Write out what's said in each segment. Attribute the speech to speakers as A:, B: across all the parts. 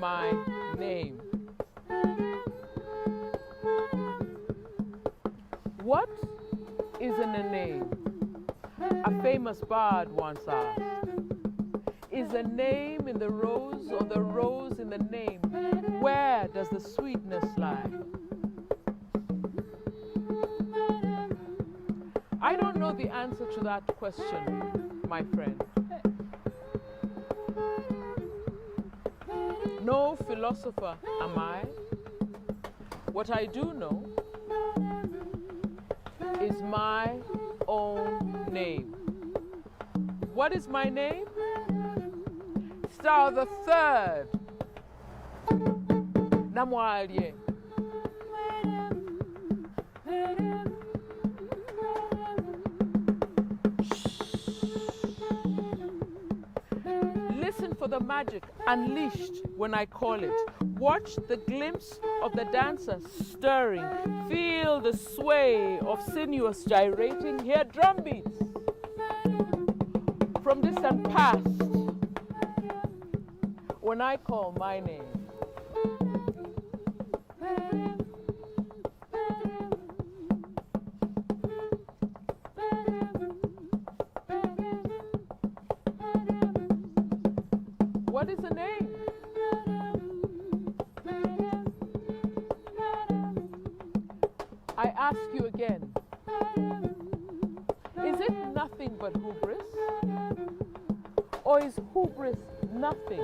A: my name? What is in a name? A famous bard once asked. Is a name in the rose or the rose in the name? Where does the sweetness lie? I don't know the answer to that question, my friend. No philosopher am I. What I do know is my own name. What is my name? Star the third. Namwalie. Listen for the magic unleashed when I call it. Watch the glimpse of the dancer stirring. Feel the sway of sinuous gyrating. Hear drum beats from distant past when I call my name. What is a name? I ask you again, is it nothing but hubris? Or is hubris nothing?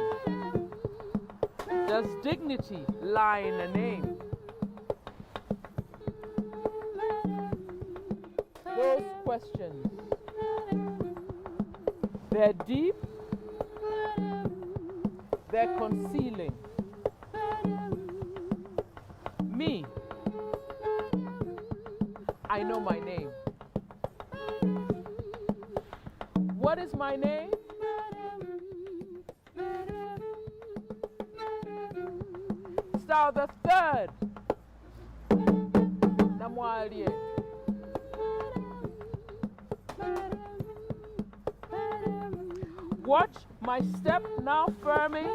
A: Does dignity lie in a name? Those questions, they're deep, they're concealing. Me, I know my name. What is my name? Star the third. Namwalie. Watch my step now firming,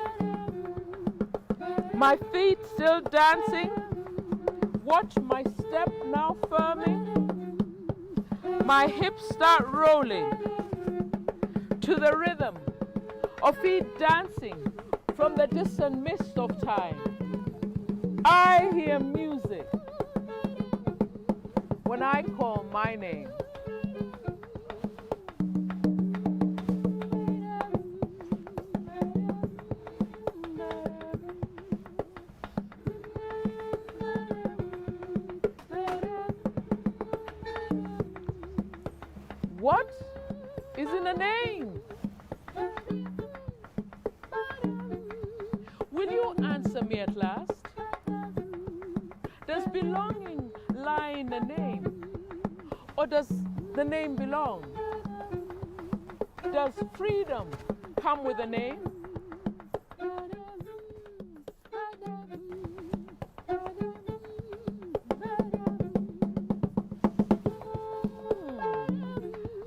A: my feet still dancing. Watch my step now firming, my hips start rolling to the rhythm of feet dancing from the distant mist of time. I hear music when I call my name. What is in a name? Will you answer me at last? Does belonging lie in the name? Or does the name belong? Does freedom come with a name?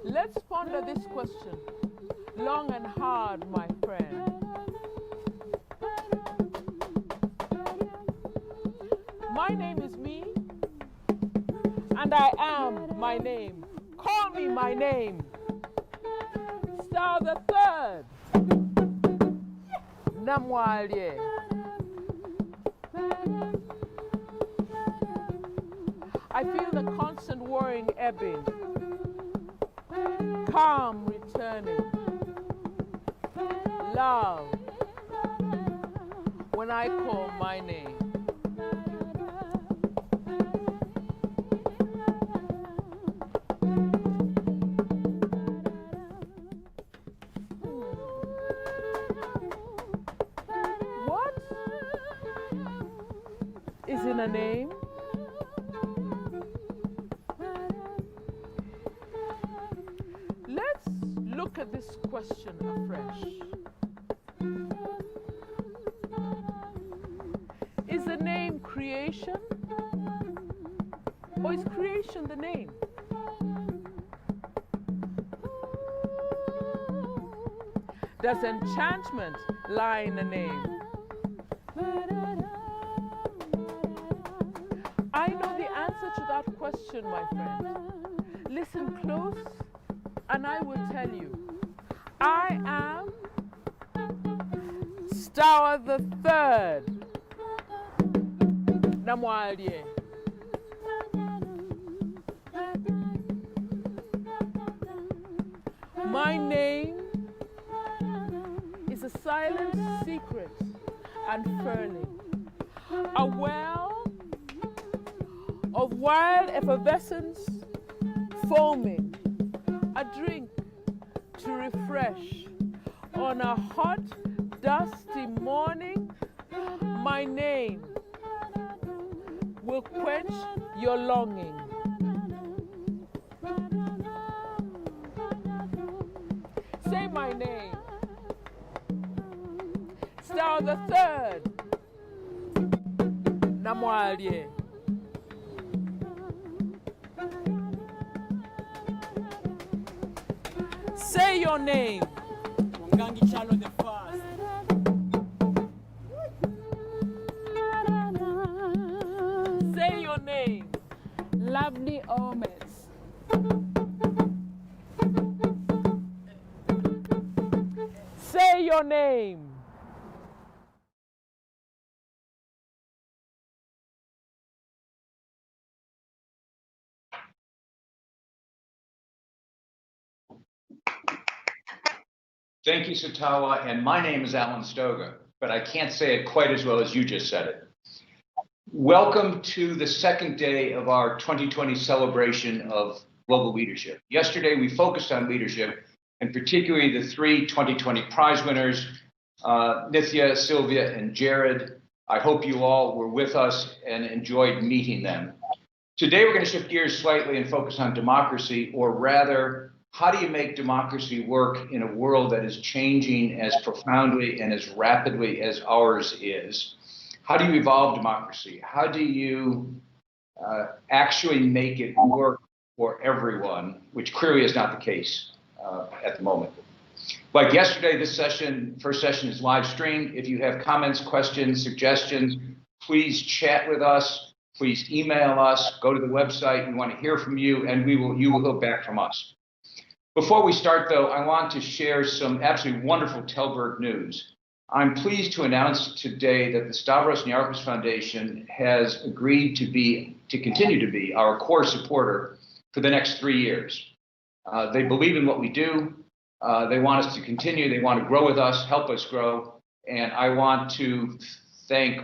A: Let's ponder this question long and hard, my friend. My name is me, and I am my name. Call me my name. Star the third. Namwalie. I feel the constant worrying ebbing, calm returning, love when I call my name. What is in a name? Let's look at this question afresh. Is the name creation? Or is creation the name? Does enchantment lie in the name? I know the answer to that question, my friend. Listen close, and I will tell you. I am Sitawa the Third, Namwalie. My name is a silent secret unfurling, a well of wild effervescence foaming, a drink to refresh on a hot, dusty morning. My name will quench your longing. Say my name. Sitawa the Third, Namwalie. Say your name.
B: The First.
A: Say your name.
B: Lovely Omets.
A: Say your name.
C: Thank you, Sitawa, and my name is Alan Stoga, but I can't say it quite as well as you just said it. Welcome to the second day of our 2020 celebration of global leadership. Yesterday, we focused on leadership, and particularly the three 2020 prize winners, Nithya, Sylvia, and Jared. I hope you all were with us and enjoyed meeting them. Today, we're going to shift gears slightly and focus on democracy, or rather, how do you make democracy work in a world that is changing as profoundly and as rapidly as ours is? How do you evolve democracy? How do you actually make it work for everyone, which clearly is not the case at the moment? Like yesterday, this session, first session is live streamed. If you have comments, questions, suggestions, please chat with us. Please email us, go to the website. We want to hear from you, and you will hear back from us. Before we start, though, I want to share some absolutely wonderful Tallberg news. I'm pleased to announce today that the Stavros Niarchos Foundation has agreed to continue to be our core supporter for the next 3 years. They believe in what we do. They want us to continue. They want to grow with us, help us grow. And I want to thank,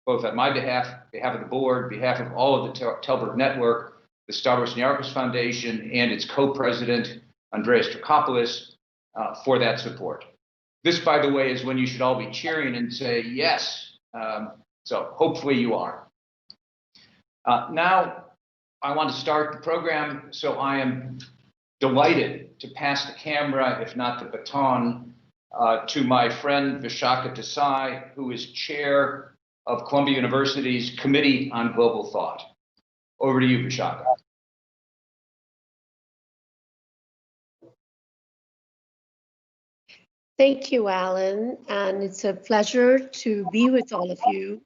C: both on my behalf of the board, behalf of all of the Tallberg network, the Stavros Niarchos Foundation, and its co-president, Andreas Trikopoulos, for that support. This, by the way, is when you should all be cheering and say yes. So hopefully you are. Now, I want to start the program, so I am delighted to pass the camera, if not the baton, to my friend Vishakha Desai, who is chair of Columbia University's Committee on Global Thought. Over to you, Vishakha.
D: Thank you, Alan, and it's a pleasure to be with all of you.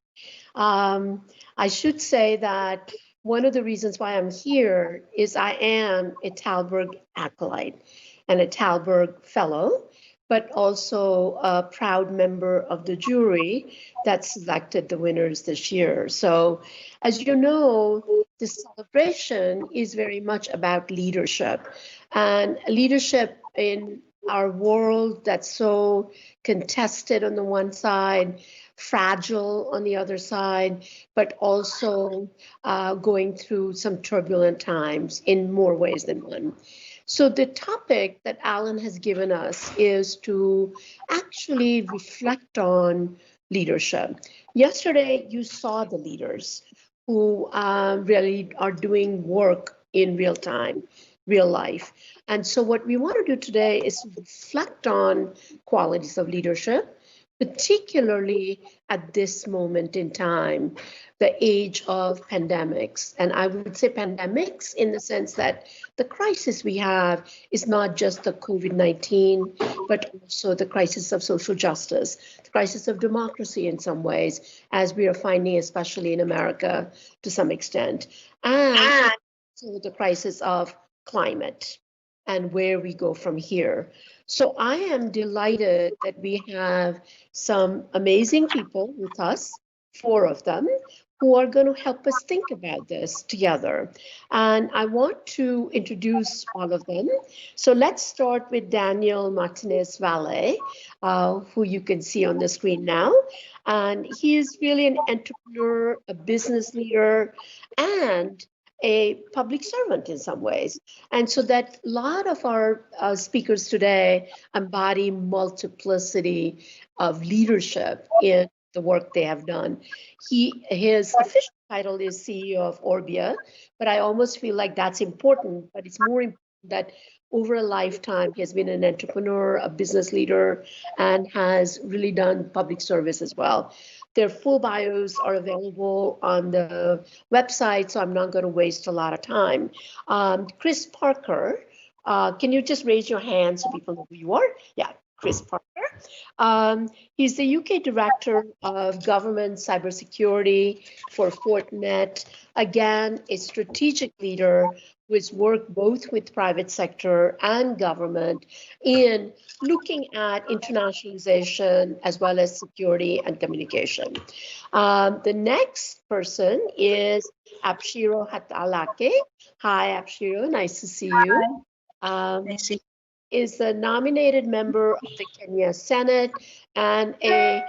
D: I should say that one of the reasons why I'm here is I am a Tallberg acolyte and a Tallberg fellow, but also a proud member of the jury that selected the winners this year. So, as you know, this celebration is very much about leadership, and leadership in our world that's so contested on the one side, fragile on the other side, but also going through some turbulent times in more ways than one. So the topic that Alan has given us is to actually reflect on leadership. Yesterday, you saw the leaders who really are doing work in real time, real life. And so what we want to do today is reflect on qualities of leadership, particularly at this moment in time, the age of pandemics. And I would say pandemics in the sense that the crisis we have is not just the COVID-19, but also the crisis of social justice, the crisis of democracy in some ways, as we are finding, especially in America to some extent, and also the crisis of climate and where we go from here. So I am delighted that we have some amazing people with us, 4 of them, who are going to help us think about this together. And I want to introduce all of them. So let's start with Daniel Martinez Valle, who you can see on the screen now. And he is really an entrepreneur, a business leader, and a public servant in some ways. And so that a lot of our speakers today embody multiplicity of leadership in the work they have done. His official title is CEO of Orbia, but I almost feel like that's important, but it's more important that over a lifetime, he has been an entrepreneur, a business leader, and has really done public service as well. Their full bios are available on the website, so I'm not going to waste a lot of time. Chris Parker, can you just raise your hand so people know who you are? Yeah, Chris Parker. He's the UK Director of Government Cybersecurity for Fortinet. Again, a strategic leader who has worked both with private sector and government in looking at internationalization as well as security and communication. The next person is Apshiro Hatalake. Hi, Apshiro, nice to see you. Is a nominated member of the Kenya Senate and a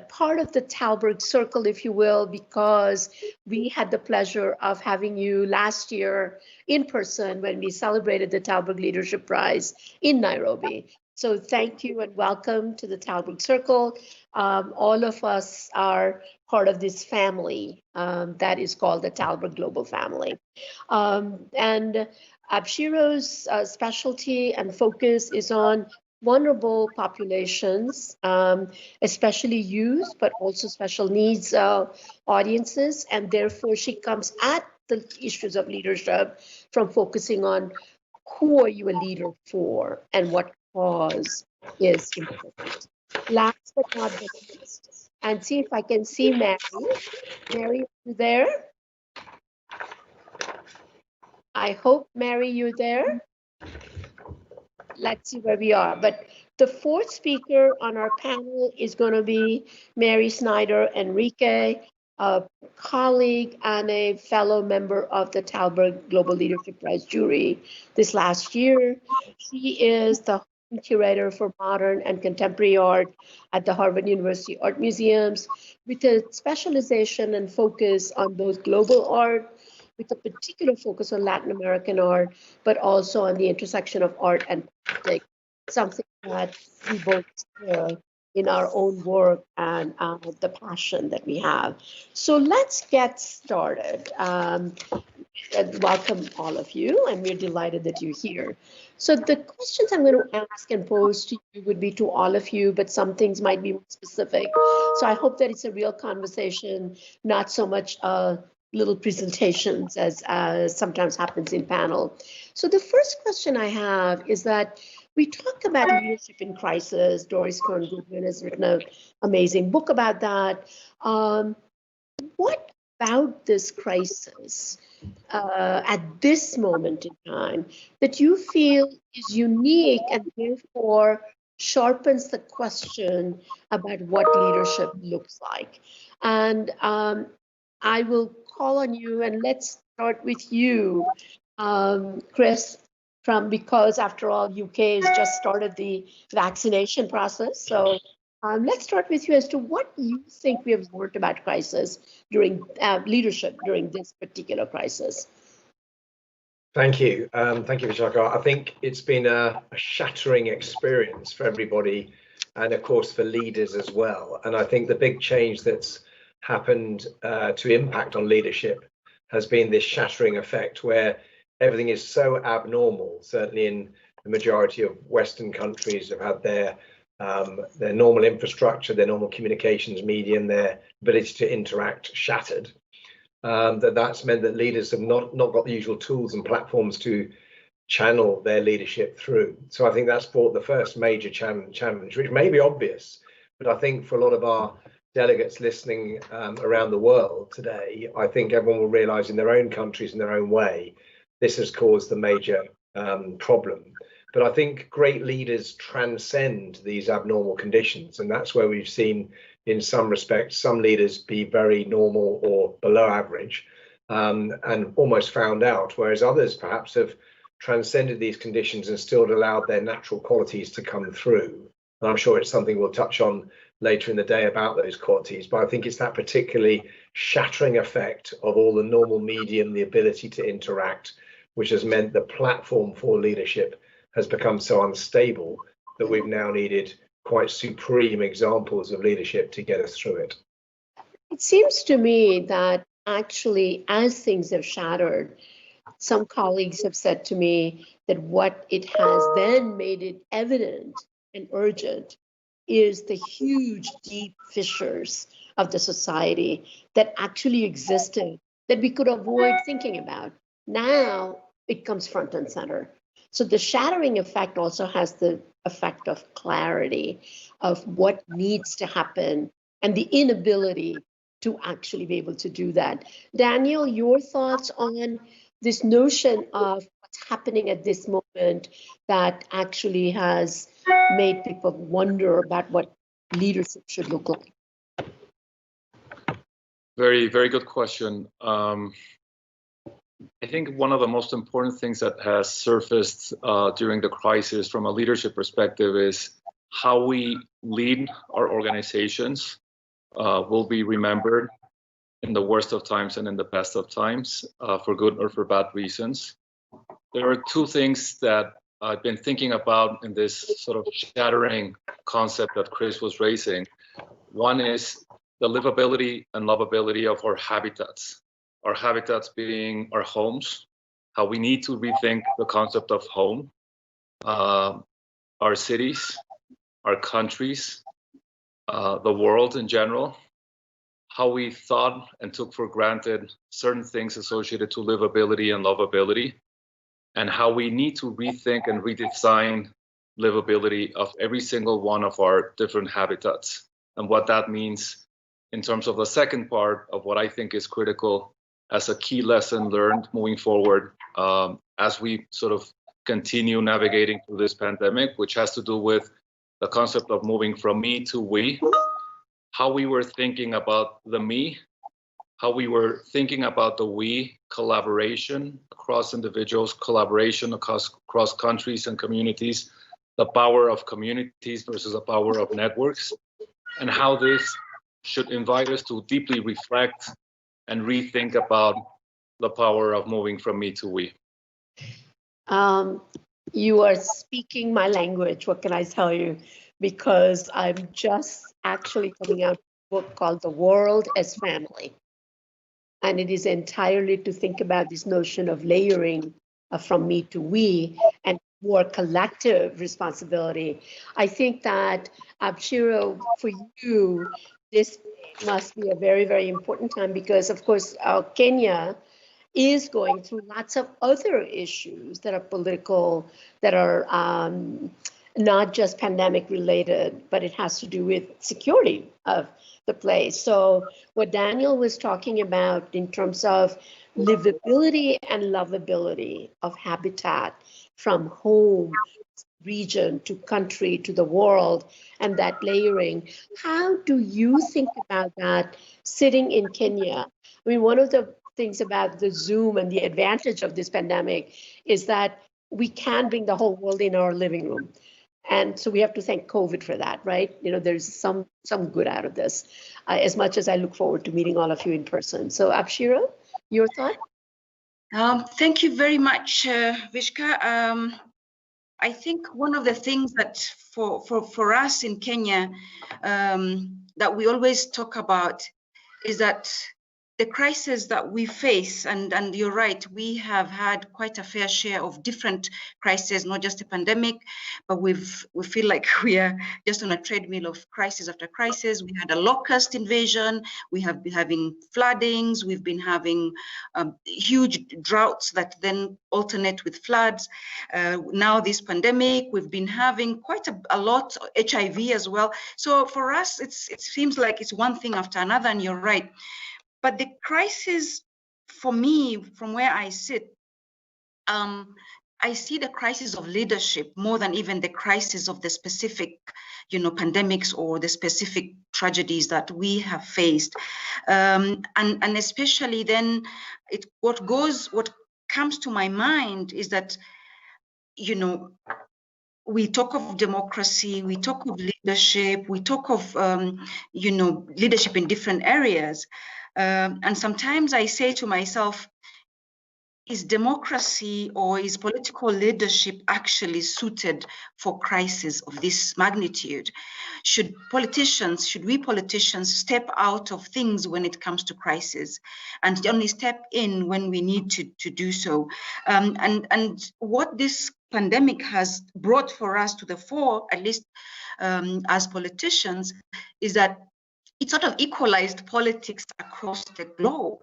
D: part of the Tallberg Circle, if you will, because we had the pleasure of having you last year in person when we celebrated the Tallberg Leadership Prize in Nairobi. So thank you and welcome to the Tallberg Circle. All of us are part of this family that is called the Tallberg Global Family. And Abshiro's specialty and focus is on vulnerable populations, especially youth, but also special needs audiences. And therefore, she comes at the issues of leadership from focusing on who are you a leader for and what cause is important. Last but not the least, and see if I can see Mary. Mary, are you there? I hope, Mary, you're there. Let's see where we are. But the 4th speaker on our panel is going to be Mary Schneider Enriquez, a colleague and a fellow member of the Tallberg Global Leadership Prize jury this last year. She is the curator for modern and contemporary art at the Harvard University Art Museums, with a specialization and focus on both global art, with a particular focus on Latin American art, but also on the intersection of art and politics, something that we both share in our own work and the passion that we have. So let's get started. Welcome all of you, and we're delighted that you're here. So the questions I'm going to ask and pose to you would be to all of you, but some things might be more specific. So I hope that it's a real conversation, not so much little presentations as sometimes happens in panel. So the first question I have is that we talk about leadership in crisis. Doris Kearns Goodwin has written an amazing book about that. What about this crisis at this moment in time that you feel is unique and therefore sharpens the question about what leadership looks like? And I will call on you, and let's start with you, Chris, because after all, UK has just started the vaccination process. So let's start with you as to what you think we have learned about crisis during leadership during this particular crisis.
E: Thank you. Thank you, Vishakha. I think it's been a shattering experience for everybody, and of course for leaders as well. And I think the big change that's happened to impact on leadership has been this shattering effect where everything is so abnormal. Certainly in the majority of Western countries have had their their normal infrastructure, their normal communications medium, their ability to interact shattered. That's meant that leaders have not got the usual tools and platforms to channel their leadership through. So I think that's brought the first major challenge, which may be obvious, but I think for a lot of our delegates listening around the world today, I think everyone will realize in their own countries, in their own way, this has caused the major problem. But I think great leaders transcend these abnormal conditions, and that's where we've seen, in some respects, some leaders be very normal or below average, and almost found out, whereas others perhaps have transcended these conditions and still allowed their natural qualities to come through. And I'm sure it's something we'll touch on later in the day about those qualities, but I think it's that particularly shattering effect of all the normal medium, the ability to interact, which has meant the platform for leadership has become so unstable that we've now needed quite supreme examples of leadership to get us through it.
D: It seems to me that actually, as things have shattered, some colleagues have said to me that what it has then made it evident and urgent is the huge, deep fissures of the society that actually existed that we could avoid thinking about. Now it comes front and center. So the shattering effect also has the effect of clarity of what needs to happen and the inability to actually be able to do that. Daniel, your thoughts on this notion of what's happening at this moment that actually has made people wonder about what leadership should look like?
F: Very, very good question. I think one of the most important things that has surfaced during the crisis from a leadership perspective is how we lead our organizations will be remembered in the worst of times and in the best of times, for good or for bad reasons. There are two things that I've been thinking about in this sort of shattering concept that Chris was raising. One is the livability and lovability of our habitats being our homes, how we need to rethink the concept of home, our cities, our countries, the world in general, how we thought and took for granted certain things associated to livability and lovability, and how we need to rethink and redesign livability of every single one of our different habitats, and what that means in terms of the second part of what I think is critical as a key lesson learned moving forward as we sort of continue navigating through this pandemic, which has to do with the concept of moving from me to we, how we were thinking about the me, how we were thinking about the we, collaboration across individuals, collaboration across countries and communities, the power of communities versus the power of networks, and how this should invite us to deeply reflect and rethink about the power of moving from me to we.
D: You are speaking my language, what can I tell you? Because I'm just actually coming out with a book called The World as Family. And it is entirely to think about this notion of layering from me to we and more collective responsibility. I think that, Abshiro, for you, this must be a very, very important time because, of course, Kenya is going through lots of other issues that are political, that are not just pandemic related, but it has to do with security of the place. So what Daniel was talking about in terms of livability and lovability of habitat from home, region to country to the world, and that layering, how do you think about that sitting in Kenya? I mean, one of the things about the Zoom and the advantage of this pandemic is that we can bring the whole world in our living room. And so we have to thank COVID for that, right? You know, there's some good out of this, as much as I look forward to meeting all of you in person. So Abshiro, your thought?
G: Thank you very much, Vishka. I think one of the things that for us in Kenya that we always talk about is that the crisis that we face, and you're right, we have had quite a fair share of different crises, not just a pandemic, but we feel like we are just on a treadmill of crisis after crisis. We had a locust invasion, we have been having floodings, we've been having huge droughts that then alternate with floods. Now this pandemic, we've been having quite a lot, HIV as well. So for us, it seems like it's one thing after another, and you're right. But the crisis, for me, from where I sit, I see the crisis of leadership more than even the crisis of the specific, pandemics or the specific tragedies that we have faced. And especially then, what comes to my mind is that, we talk of democracy, we talk of leadership, we talk of, leadership in different areas. And sometimes I say to myself, is democracy or is political leadership actually suited for crisis of this magnitude? Should we politicians step out of things when it comes to crisis and only step in when we need to do so? And what this pandemic has brought for us to the fore, at least as politicians, is that it sort of equalized politics across the globe.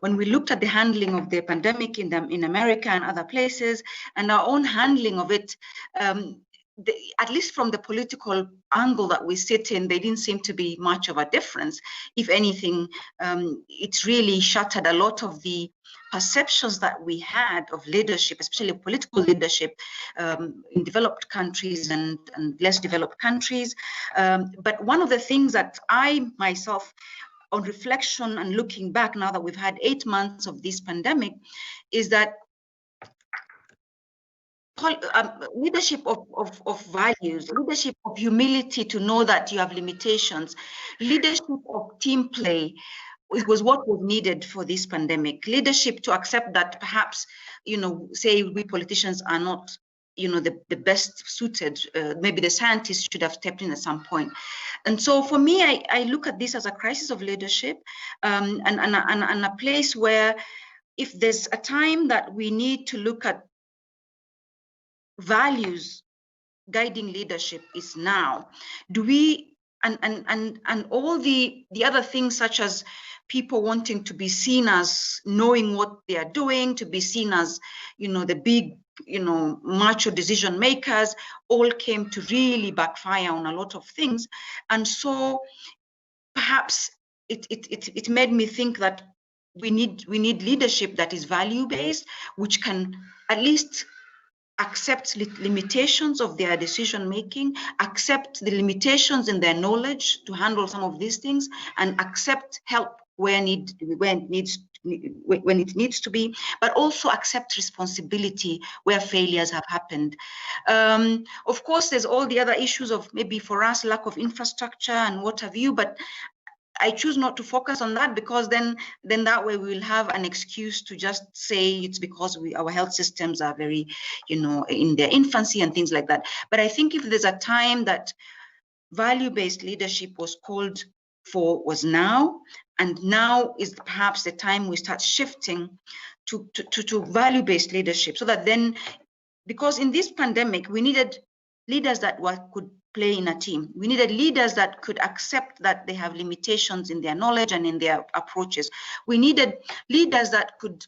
G: When we looked at the handling of the pandemic in America and other places, and our own handling of it, at least from the political angle that we sit in, there didn't seem to be much of a difference. If anything, it really shattered a lot of the perceptions that we had of leadership, especially political leadership, in developed countries and less developed countries. But one of the things that I myself, on reflection and looking back now that we've had 8 months of this pandemic, is that leadership of values, leadership of humility to know that you have limitations, leadership of team play, it was what was needed for this pandemic. Leadership to accept that perhaps, say we politicians are not, the best suited. Maybe the scientists should have stepped in at some point. And so for me, I look at this as a crisis of leadership, and a place where if there's a time that we need to look at values guiding leadership, is now. Do we, and all the other things, such as people wanting to be seen as knowing what they are doing, to be seen as, the big, macho decision makers, all came to really backfire on a lot of things. And so perhaps it made me think that we need leadership that is value-based, which can at least accept limitations of their decision making, accept the limitations in their knowledge to handle some of these things, and accept help when it needs to be, but also accept responsibility where failures have happened. Of course, there's all the other issues of maybe for us lack of infrastructure and what have you, but I choose not to focus on that, because then that way we will have an excuse to just say it's because our health systems are very, in their infancy and things like that. But I think if there's a time that value-based leadership was called for, was now, and now is perhaps the time we start shifting to value-based leadership, so that then, because in this pandemic, we needed leaders that could play in a team. We needed leaders that could accept that they have limitations in their knowledge and in their approaches. We needed leaders that could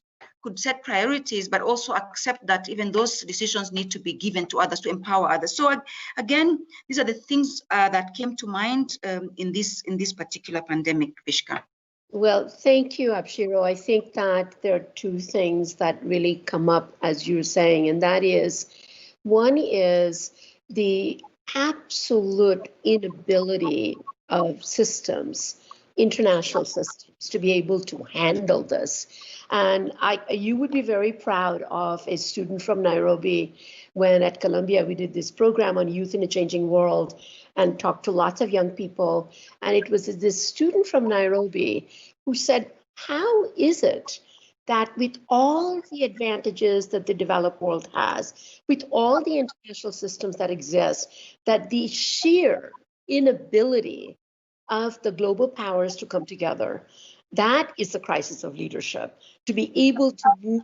G: set priorities, but also accept that even those decisions need to be given to others, to empower others. So again, these are the things that came to mind in this particular pandemic, Vishka.
D: Well, thank you, Abshiro. I think that there are two things that really come up as you're saying, and that is, one is the absolute inability of systems, international systems, to be able to handle this. And you would be very proud of a student from Nairobi when at Columbia we did this program on youth in a changing world and talked to lots of young people. And it was this student from Nairobi who said, how is it that with all the advantages that the developed world has, with all the international systems that exist, that the sheer inability of the global powers to come together That is the crisis of leadership, to be able to move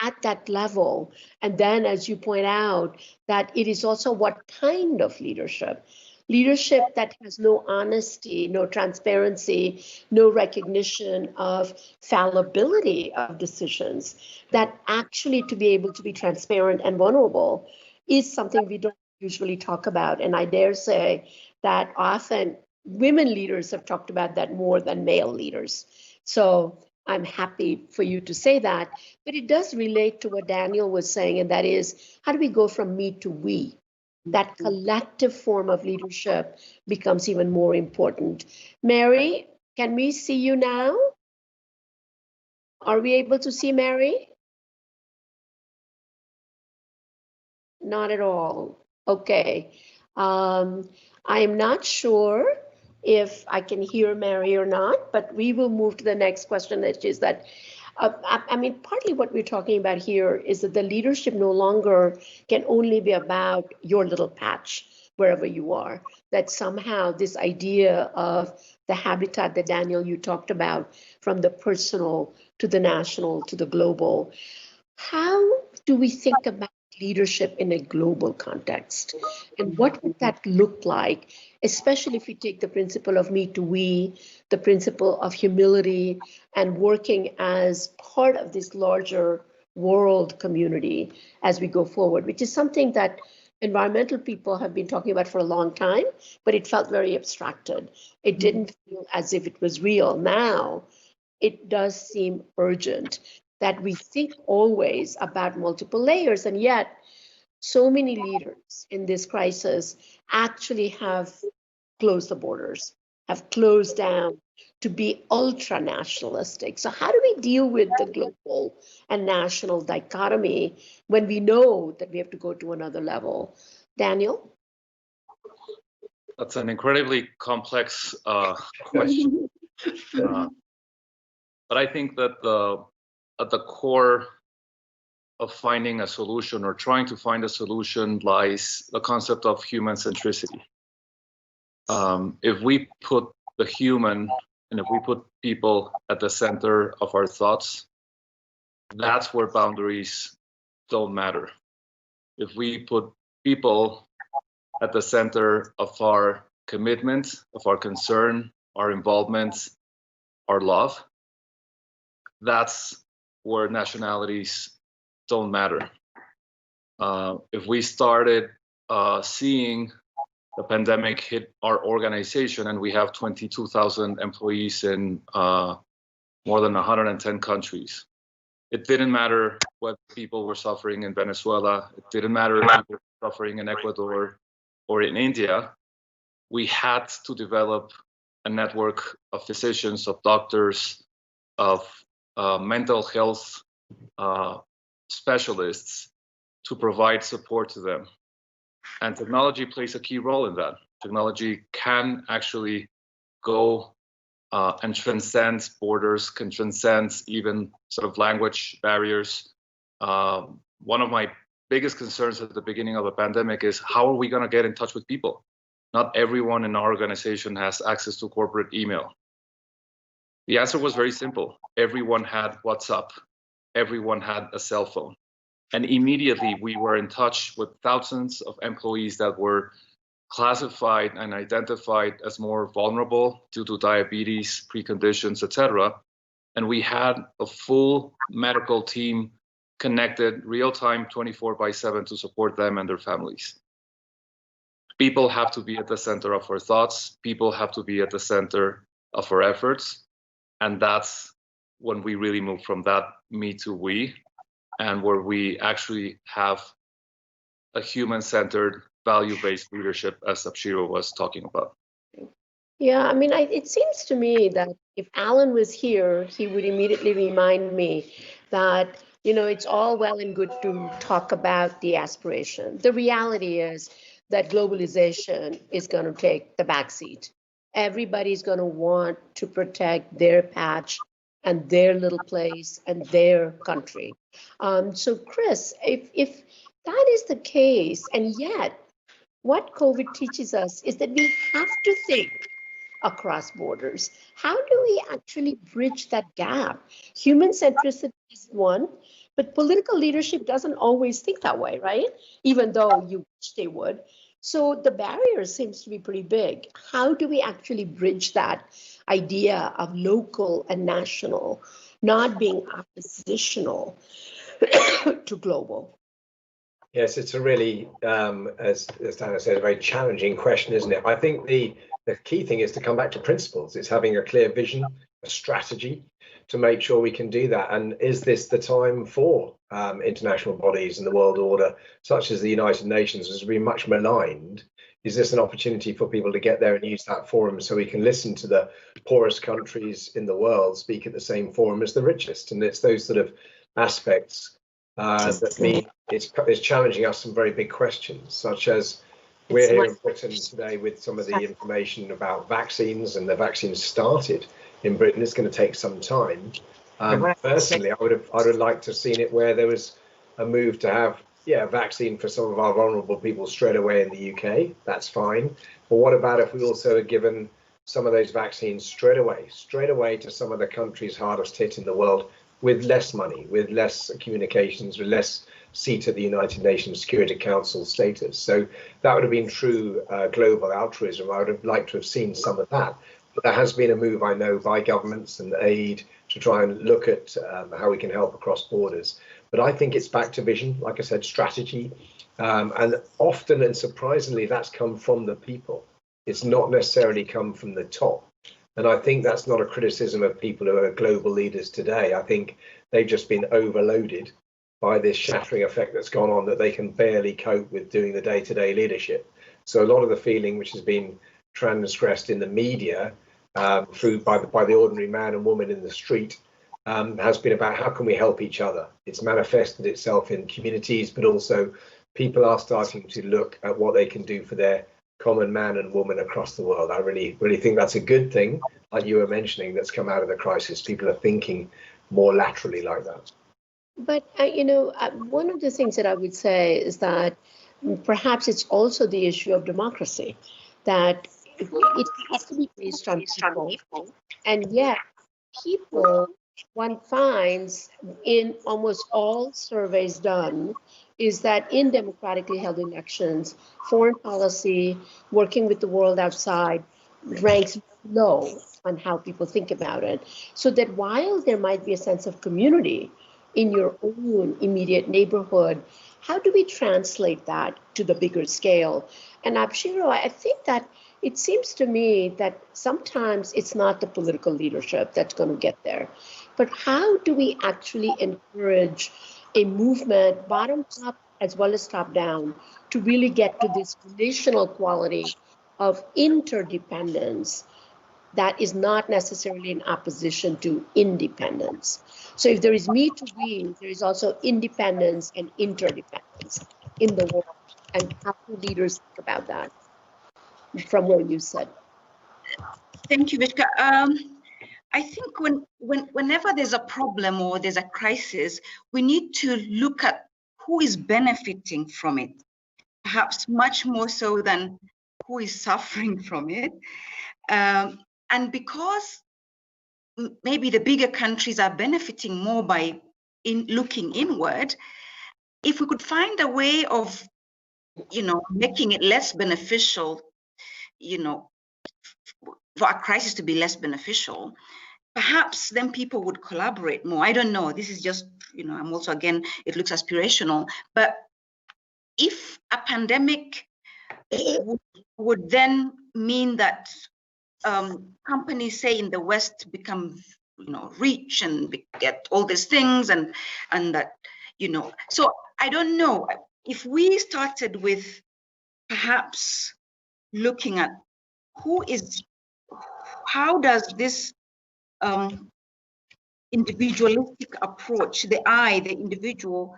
D: at that level. And then, as you point out, that it is also what kind of leadership. Leadership that has no honesty, no transparency, no recognition of fallibility of decisions, that actually to be able to be transparent and vulnerable is something we don't usually talk about. And I dare say that often women leaders have talked about that more than male leaders. So I'm happy for you to say that, but it does relate to what Daniel was saying, and that is, how do we go from me to we? That collective form of leadership becomes even more important. Mary, can we see you now? Are we able to see Mary? Not at all. Okay. I am not sure if I can hear Mary or not, but we will move to the next question, which is that, I mean, partly what we're talking about here is that the leadership no longer can only be about your little patch, wherever you are, that somehow this idea of the habitat that Daniel, you talked about, from the personal to the national to the global, how do we think about leadership in a global context? And what would that look like, especially if we take the principle of me to we, the principle of humility, and working as part of this larger world community as we go forward, which is something that environmental people have been talking about for a long time, but it felt very abstracted. It didn't feel as if it was real. Now, it does seem urgent that we think always about multiple layers, and yet so many leaders in this crisis actually have closed the borders, have closed down to be ultra nationalistic. So how do we deal with the global and national dichotomy when we know that we have to go to another level? Daniel?
F: That's an incredibly complex question. But I think that at the core of finding a solution or trying to find a solution lies the concept of human centricity. If we put the human and if we put people at the center of our thoughts, that's where boundaries don't matter. If we put people at the center of our commitment, of our concern, our involvement, our love, that's where nationalities don't matter. If we started seeing the pandemic hit our organization, and we have 22,000 employees in more than 110 countries, it didn't matter what people were suffering in Venezuela. It didn't matter if people were suffering in Ecuador or in India. We had to develop a network of physicians, of doctors, of mental health specialists to provide support to them. And technology plays a key role in that. Technology can actually go and transcend borders, can transcend even sort of language barriers. One of my biggest concerns at the beginning of a pandemic is, how are we going to get in touch with people? Not everyone in our organization has access to corporate email. The answer was very simple. Everyone had WhatsApp. Everyone had a cell phone. And immediately we were in touch with thousands of employees that were classified and identified as more vulnerable due to diabetes, preconditions, etc. And we had a full medical team connected real-time 24/7 to support them and their families. People have to be at the center of our thoughts. People have to be at the center of our efforts. And that's when we really move from that me to we, and where we actually have a human-centered, value-based leadership, as Abshiro was talking about.
D: Yeah, I mean, it seems to me that if Alan was here, he would immediately remind me that, you know, it's all well and good to talk about the aspiration. The reality is that globalization is going to take the backseat. Everybody's going to want to protect their patch and their little place and their country. So Chris, if that is the case, and yet what COVID teaches us is that we have to think across borders. How do we actually bridge that gap? Human centricity is one, but political leadership doesn't always think that way, right? Even though you wish they would. So the barrier seems to be pretty big. How do we actually bridge that idea of local and national, not being oppositional to global?
E: Yes, it's a really, as Dana said, a very challenging question, isn't it? I think the key thing is to come back to principles. It's having a clear vision, a strategy to make sure we can do that. And is this the time for international bodies and the world order, such as the United Nations, has been much maligned? Is this an opportunity for people to get there and use that forum so we can listen to the poorest countries in the world speak at the same forum as the richest? And it's those sort of aspects that mean it's challenging us some very big questions, such as we're here in Britain today with some of the information about vaccines, and the vaccines started in Britain. It's going to take some time. Personally, I would have liked to have seen it where there was a move to have a vaccine for some of our vulnerable people straight away in the UK. That's fine. But what about if we also had given some of those vaccines straight away to some of the countries hardest hit in the world, with less money, with less communications, with less seat at the United Nations Security Council status? So that would have been true global altruism. I would have liked to have seen some of that. But there has been a move, I know, by governments and aid to try and look at how we can help across borders. But I think it's back to vision, like I said, strategy. And often and surprisingly, that's come from the people. It's not necessarily come from the top. And I think that's not a criticism of people who are global leaders today. I think they've just been overloaded by this shattering effect that's gone on, that they can barely cope with doing the day-to-day leadership. So a lot of the feeling which has been transgressed in the media through by the ordinary man and woman in the street has been about how can we help each other. It's manifested itself in communities, but also people are starting to look at what they can do for their common man and woman across the world. I really think that's a good thing, like you were mentioning, that's come out of the crisis. People are thinking more laterally like that.
D: But, one of the things that I would say is that perhaps it's also the issue of democracy, that it has to be based on people. And yet, people, one finds in almost all surveys done, is that in democratically held elections, foreign policy, working with the world outside, ranks low on how people think about it. So that while there might be a sense of community in your own immediate neighborhood, how do we translate that to the bigger scale? And Abshiro, I think that it seems to me that sometimes it's not the political leadership that's going to get there, but how do we actually encourage a movement, bottom up as well as top down, to really get to this relational quality of interdependence that is not necessarily in opposition to independence? So if there is me to we, there is also independence and interdependence in the world. And how do leaders think about that from where you said?
G: Thank you, Vishka. I think whenever there's a problem or there's a crisis, we need to look at who is benefiting from it, perhaps much more so than who is suffering from it. And because maybe the bigger countries are benefiting more by looking inward, if we could find a way of, making it less beneficial, for a crisis to be less beneficial, perhaps then people would collaborate more. I don't know. This is just, I'm also, again, it looks aspirational. But if a pandemic would then mean that companies, say in the West, become, rich and get all these things, and that, so I don't know. If we started with perhaps looking at how does this individualistic approach, the individual,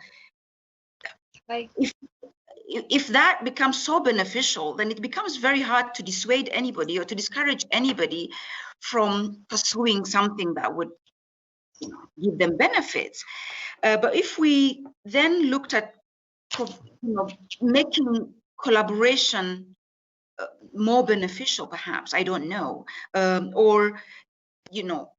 G: if that becomes so beneficial, then it becomes very hard to dissuade anybody or to discourage anybody from pursuing something that would give them benefits. But if we then looked at making collaboration more beneficial, perhaps, I don't know, or, you know,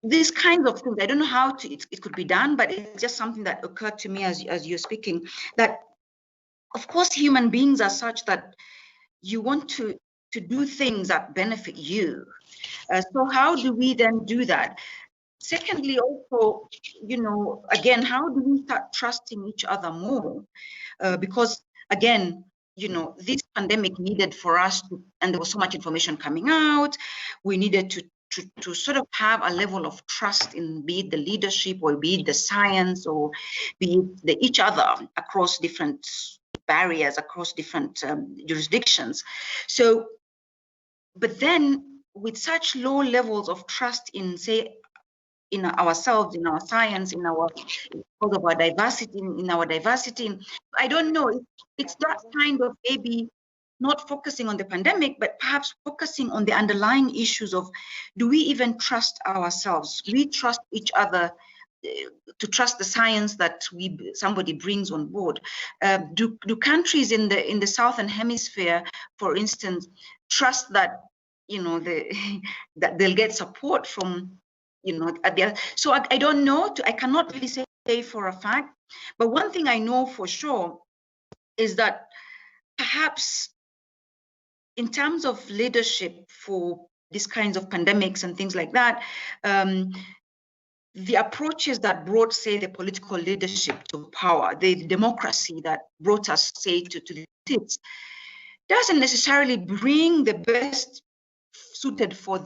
G: these kinds of things. I don't know how it could be done, but it's just something that occurred to me as you're speaking, that of course human beings are such that you want to do things that benefit you. So how do we then do that? Secondly, also, you know, again, how do we start trusting each other more? Because again, you know, this pandemic needed for us to, and there was so much information coming out, we needed to sort of have a level of trust in, be it the leadership or be it the science or be it each other across different barriers, across different jurisdictions. So, but then with such low levels of trust in, say, in ourselves, in our science, in our, because of our diversity, in our diversity, I don't know, it's that kind of maybe not focusing on the pandemic, but perhaps focusing on the underlying issues of, do we even trust ourselves? We trust each other, to trust the science that somebody brings on board. Do countries in the southern hemisphere, for instance, trust that, you know, that they'll get support from, you know, so I don't know. I cannot really say for a fact, but one thing I know for sure is that perhaps in terms of leadership for these kinds of pandemics and things like that, the approaches that brought, say, the political leadership to power, the democracy that brought us, say, to the seats, doesn't necessarily bring the best suited for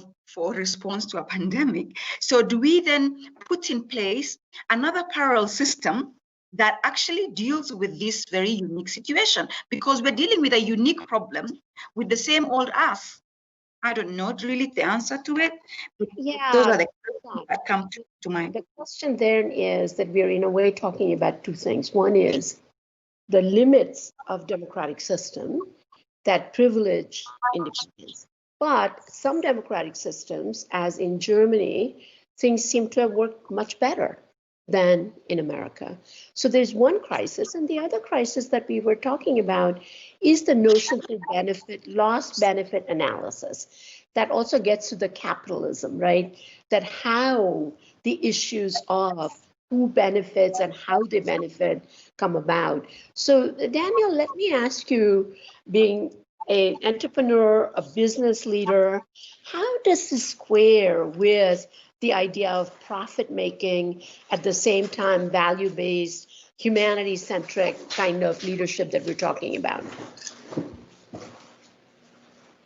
G: response to a pandemic. So do we then put in place another parallel system that actually deals with this very unique situation? Because we're dealing with a unique problem with the same old us. I don't know really the answer to it, but those are the questions that come to mind.
D: The question then is that we're in a way talking about two things. One is the limits of democratic system that privilege independence. But some democratic systems, as in Germany, things seem to have worked much better than in America. So there's one crisis, and the other crisis that we were talking about is the notion of benefit, loss benefit analysis. That also gets to the capitalism, right? That how the issues of who benefits and how they benefit come about. So Daniel, let me ask you, being an entrepreneur, a business leader, how does this square with the idea of profit making, at the same time value-based, humanity-centric kind of leadership that we're talking about?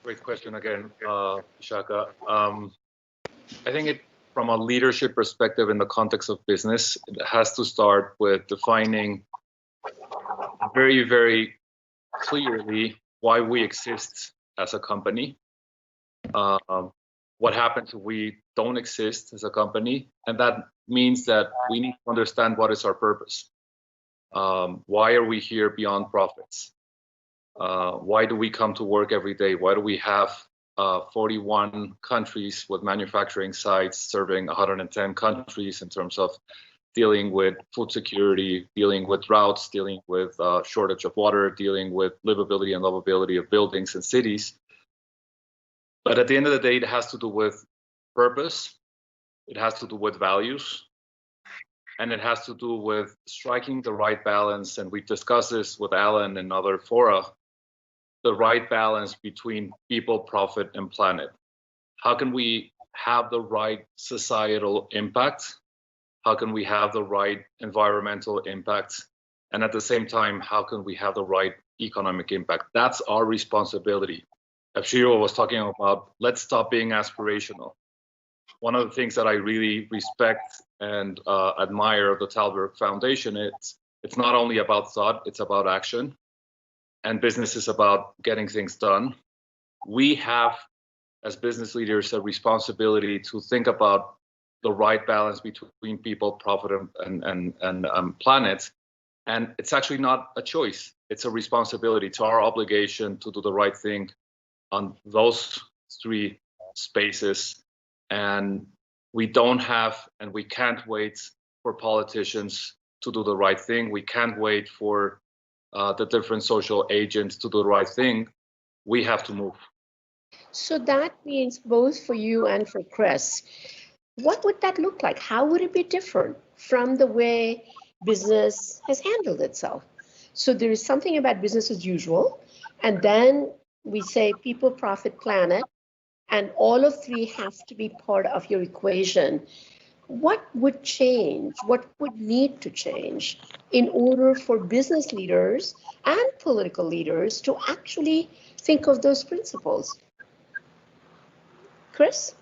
F: Great question again, Vishakha. I think from a leadership perspective in the context of business, it has to start with defining very, very clearly why we exist as a company. What happens if we don't exist as a company? And that means that we need to understand what is our purpose. Why are we here beyond profits? Why do we come to work every day? Why do we have 41 countries with manufacturing sites serving 110 countries in terms of dealing with food security, dealing with droughts, dealing with shortage of water, dealing with livability and lovability of buildings and cities? But at the end of the day, it has to do with purpose, it has to do with values, and it has to do with striking the right balance. And we've discussed this with Alan and other fora, the right balance between people, profit, and planet. How can we have the right societal impact? How can we have the right environmental impact? And at the same time, how can we have the right economic impact? That's our responsibility. Shiro was talking about, let's stop being aspirational. One of the things that I really respect and admire of the Tallberg Foundation, it's not only about thought, it's about action. And business is about getting things done. We have, as business leaders, a responsibility to think about the right balance between people, profit, and planet. And it's actually not a choice. It's a responsibility. It's our obligation to do the right thing on those three spaces. And we don't have, and we can't wait for politicians to do the right thing. We can't wait for the different social agents to do the right thing. we have to move.
D: So that means both for you and for Chris, what would that look like? How would it be different from the way business has handled itself? So there is something about business as usual, and then we say people, profit, planet, and all of three have to be part of your equation. What would change? What would need to change in order for business leaders and political leaders to actually think of those principles? Chris?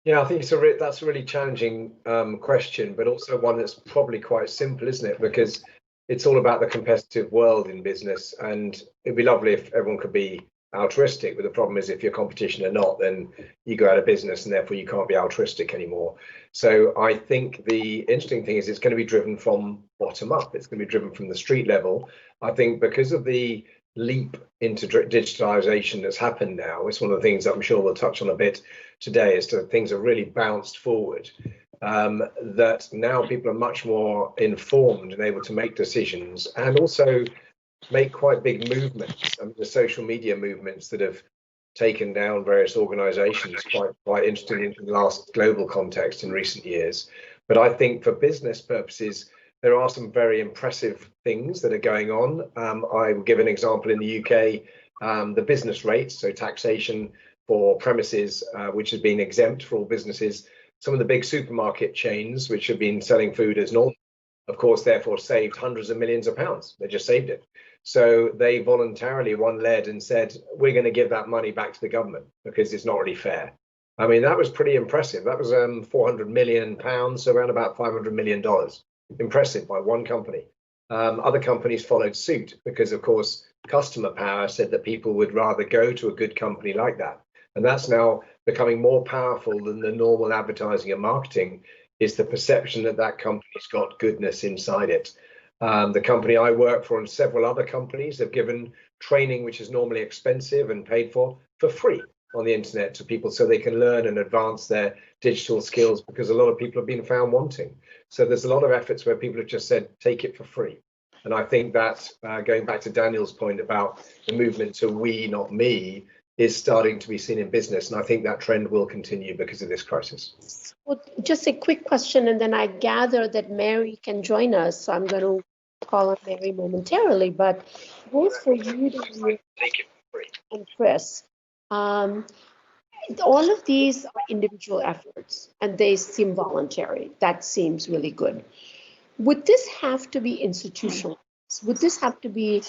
E: Yeah, I think that's a really challenging question, but also one that's probably quite simple, isn't it? Because it's all about the competitive world in business, and it'd be lovely if everyone could be altruistic, but the problem is if your competition are not, then you go out of business and therefore you can't be altruistic anymore. So I think the interesting thing is it's going to be driven from bottom up. It's going to be driven from the street level. I think because of the leap into digitalization that's happened now, it's one of the things that I'm sure we'll touch on a bit today, is that things have really bounced forward, that now people are much more informed and able to make decisions and also make quite big movements. I mean, the social media movements that have taken down various organizations, quite interesting in the last global context in recent years. But I think for business purposes, there are some very impressive things that are going on. I will give an example in the UK, the business rates, so taxation for premises, which has been exempt for all businesses. Some of the big supermarket chains, which have been selling food as normal, of course, therefore saved hundreds of millions of pounds. They just saved it. So they voluntarily led and said, we're going to give that money back to the government because it's not really fair. I mean, that was pretty impressive. That was 400 million pounds, so around about $500 million. Impressive by one company. Other companies followed suit because, of course, customer power said that people would rather go to a good company like that. And that's now becoming more powerful than the normal advertising and marketing, is the perception that that company's got goodness inside it. The company I work for and several other companies have given training, which is normally expensive and paid for free on the internet to people so they can learn and advance their digital skills, because a lot of people have been found wanting. So there's a lot of efforts where people have just said, take it for free. And I think that going back to Daniel's point about the movement to we, not me, is starting to be seen in business. And I think that trend will continue because of this crisis.
D: Well, just a quick question, and then I gather that Mary can join us. So I'm going to call on Mary momentarily, but both for you and Chris, all of these are individual efforts and they seem voluntary. That seems really good. Would this have to be institutional? Would this have to be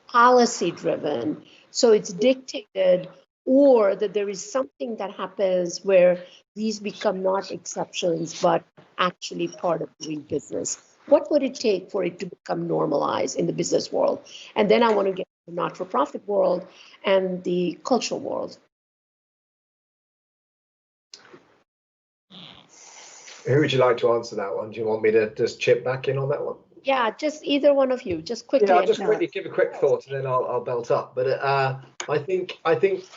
D: policy driven? So it's dictated, or that there is something that happens where these become not exceptions, but actually part of doing business? What would it take for it to become normalized in the business world? And then I want to get to the not-for-profit world and the cultural world.
E: Who would you like to answer that one? Do you want me to just chip back in on that one?
D: Yeah, just either one of you, just quickly.
E: Yeah, I'll just quickly give a quick thought and then I'll belt up. But I think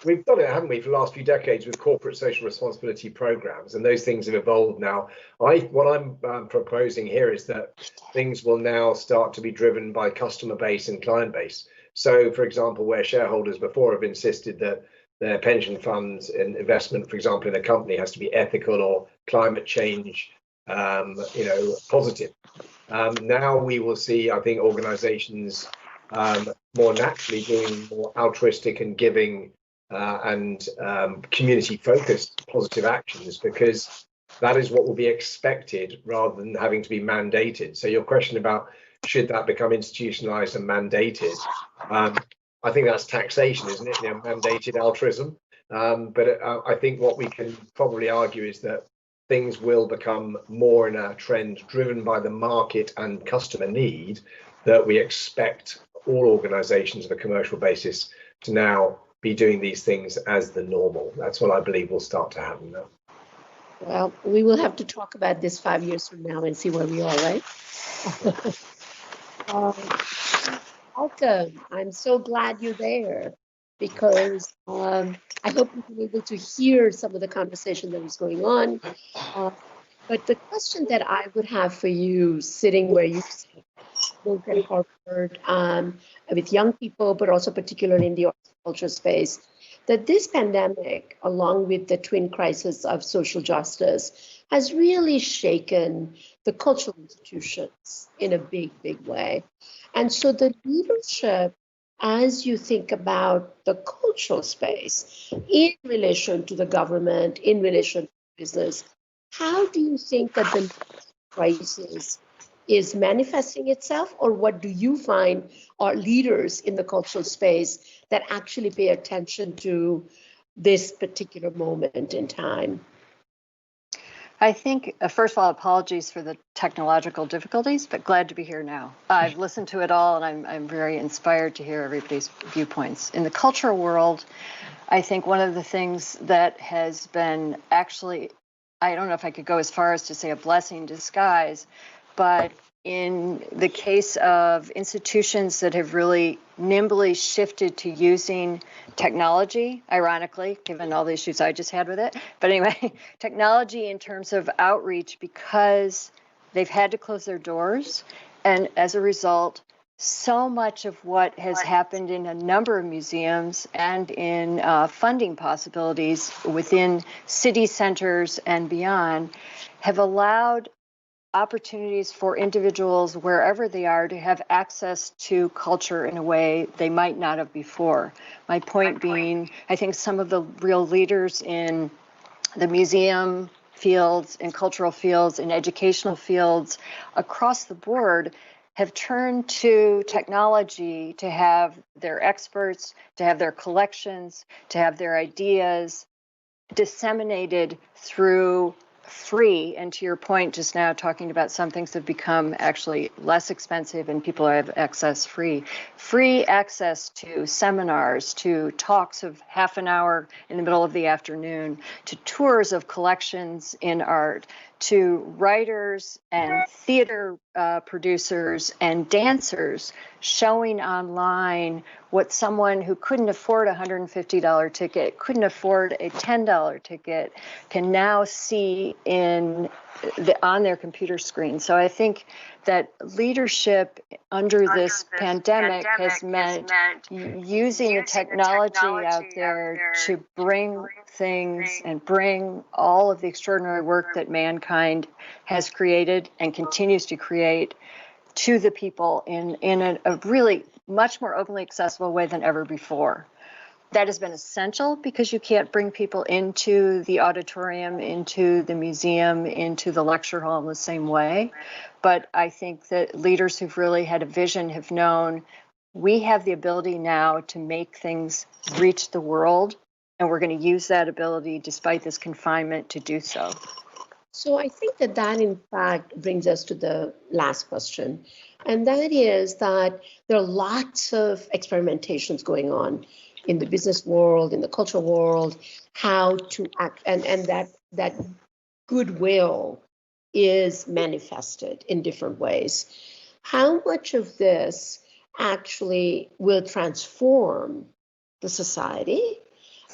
E: we've done it, haven't we, for the last few decades with corporate social responsibility programs, and those things have evolved now. What I'm proposing here is that things will now start to be driven by customer base and client base. So, for example, where shareholders before have insisted that their pension funds and investment, for example, in a company has to be ethical or climate change, positive. Now we will see, I think, organizations more naturally doing more altruistic and giving and community-focused positive actions, because that is what will be expected rather than having to be mandated. So your question about should that become institutionalized and mandated, I think that's taxation, isn't it? Mandated altruism. But I think what we can probably argue is that things will become more in a trend driven by the market and customer need, that we expect all organizations on a commercial basis to now be doing these things as the normal. That's what I believe will start to happen now.
D: Well, we will have to talk about this 5 years from now and see where we are, right? Welcome. I'm so glad you're there, because I hope you've been able to hear some of the conversation that is going on. But the question that I would have for you, sitting where you sit, both at Harvard with young people, but also particularly in the arts and culture space, that this pandemic, along with the twin crisis of social justice, has really shaken the cultural institutions in a big, big way. And so the leadership, as you think about the cultural space in relation to the government, in relation to business, how do you think that the crisis is manifesting itself, or what do you find are leaders in the cultural space that actually pay attention to this particular moment in time?
H: I think, first of all, apologies for the technological difficulties, but glad to be here now. I've listened to it all, and I'm very inspired to hear everybody's viewpoints. In the cultural world, I think one of the things that has been actually, I don't know if I could go as far as to say a blessing in disguise, but in the case of institutions that have really nimbly shifted to using technology, ironically, given all the issues I just had with it. But anyway, technology in terms of outreach, because they've had to close their doors. And as a result, so much of what has happened in a number of museums and in funding possibilities within city centers and beyond have allowed opportunities for individuals wherever they are to have access to culture in a way they might not have before. My point being, I think some of the real leaders in the museum fields, in cultural fields, in educational fields across the board have turned to technology to have their experts, to have their collections, to have their ideas disseminated through free, and to your point just now, talking about some things have become actually less expensive and people have access free access to seminars, to talks of half an hour in the middle of the afternoon, to tours of collections in art, to writers and theater producers and dancers showing online what someone who couldn't afford a $150 ticket, couldn't afford a $10 ticket, can now see on their computer screen. So I think that leadership under this pandemic has meant using the technology out there to bring things and bring all of the extraordinary work that mankind has created and continues to create to the people in a really much more openly accessible way than ever before. That has been essential because you can't bring people into the auditorium, into the museum, into the lecture hall in the same way. But I think that leaders who've really had a vision have known we have the ability now to make things reach the world, and we're going to use that ability despite this confinement to do so.
D: So I think that in fact brings us to the last question. And that is that there are lots of experimentations going on in the business world, in the cultural world, how to act, and that goodwill is manifested in different ways. How much of this actually will transform the society?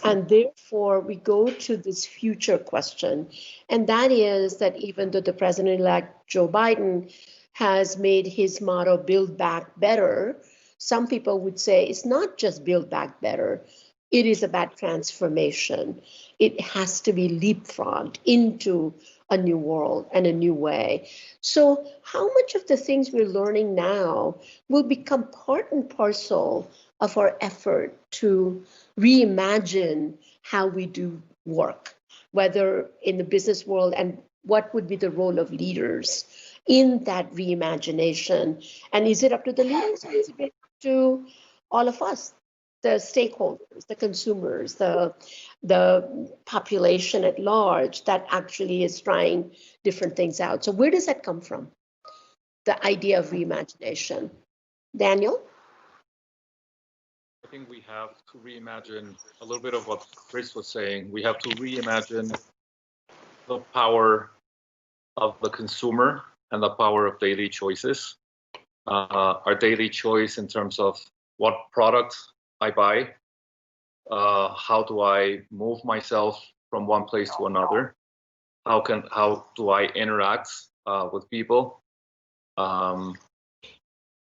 D: And therefore, we go to this future question, and that is that even though the president-elect Joe Biden has made his motto, build back better, some people would say it's not just build back better, it is about transformation. It has to be leapfrogged into a new world and a new way. So how much of the things we're learning now will become part and parcel of our effort to reimagine how we do work, whether in the business world, and what would be the role of leaders in that reimagination? And is it up to the leaders, or is it up to all of us, the stakeholders, the consumers, the population at large that actually is trying different things out? So where does that come from, the idea of reimagination? Daniel?
F: I think we have to reimagine a little bit of what Chris was saying. We have to reimagine the power of the consumer and the power of daily choices. Our daily choice in terms of what product I buy, how do I move myself from one place to another, how do I interact with people,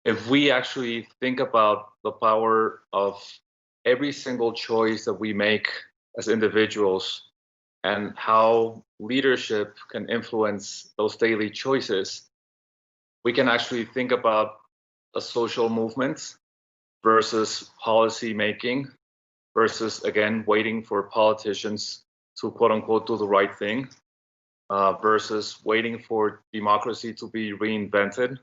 F: if we actually think about the power of every single choice that we make as individuals and how leadership can influence those daily choices, we can actually think about a social movement versus policy making versus, again, waiting for politicians to quote unquote do the right thing versus waiting for democracy to be reinvented.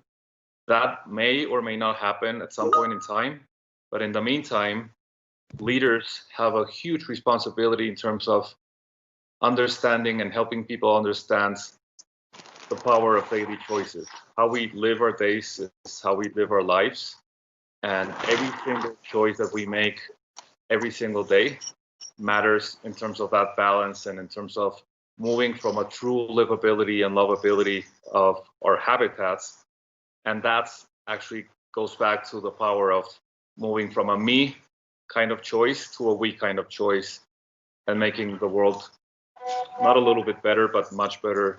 F: That may or may not happen at some point in time, but in the meantime, leaders have a huge responsibility in terms of understanding and helping people understand the power of daily choices. How we live our days is how we live our lives, and every single choice that we make every single day matters in terms of that balance and in terms of moving from a true livability and lovability of our habitats. And that's actually goes back to the power of moving from a me kind of choice to a we kind of choice and making the world not a little bit better, but much better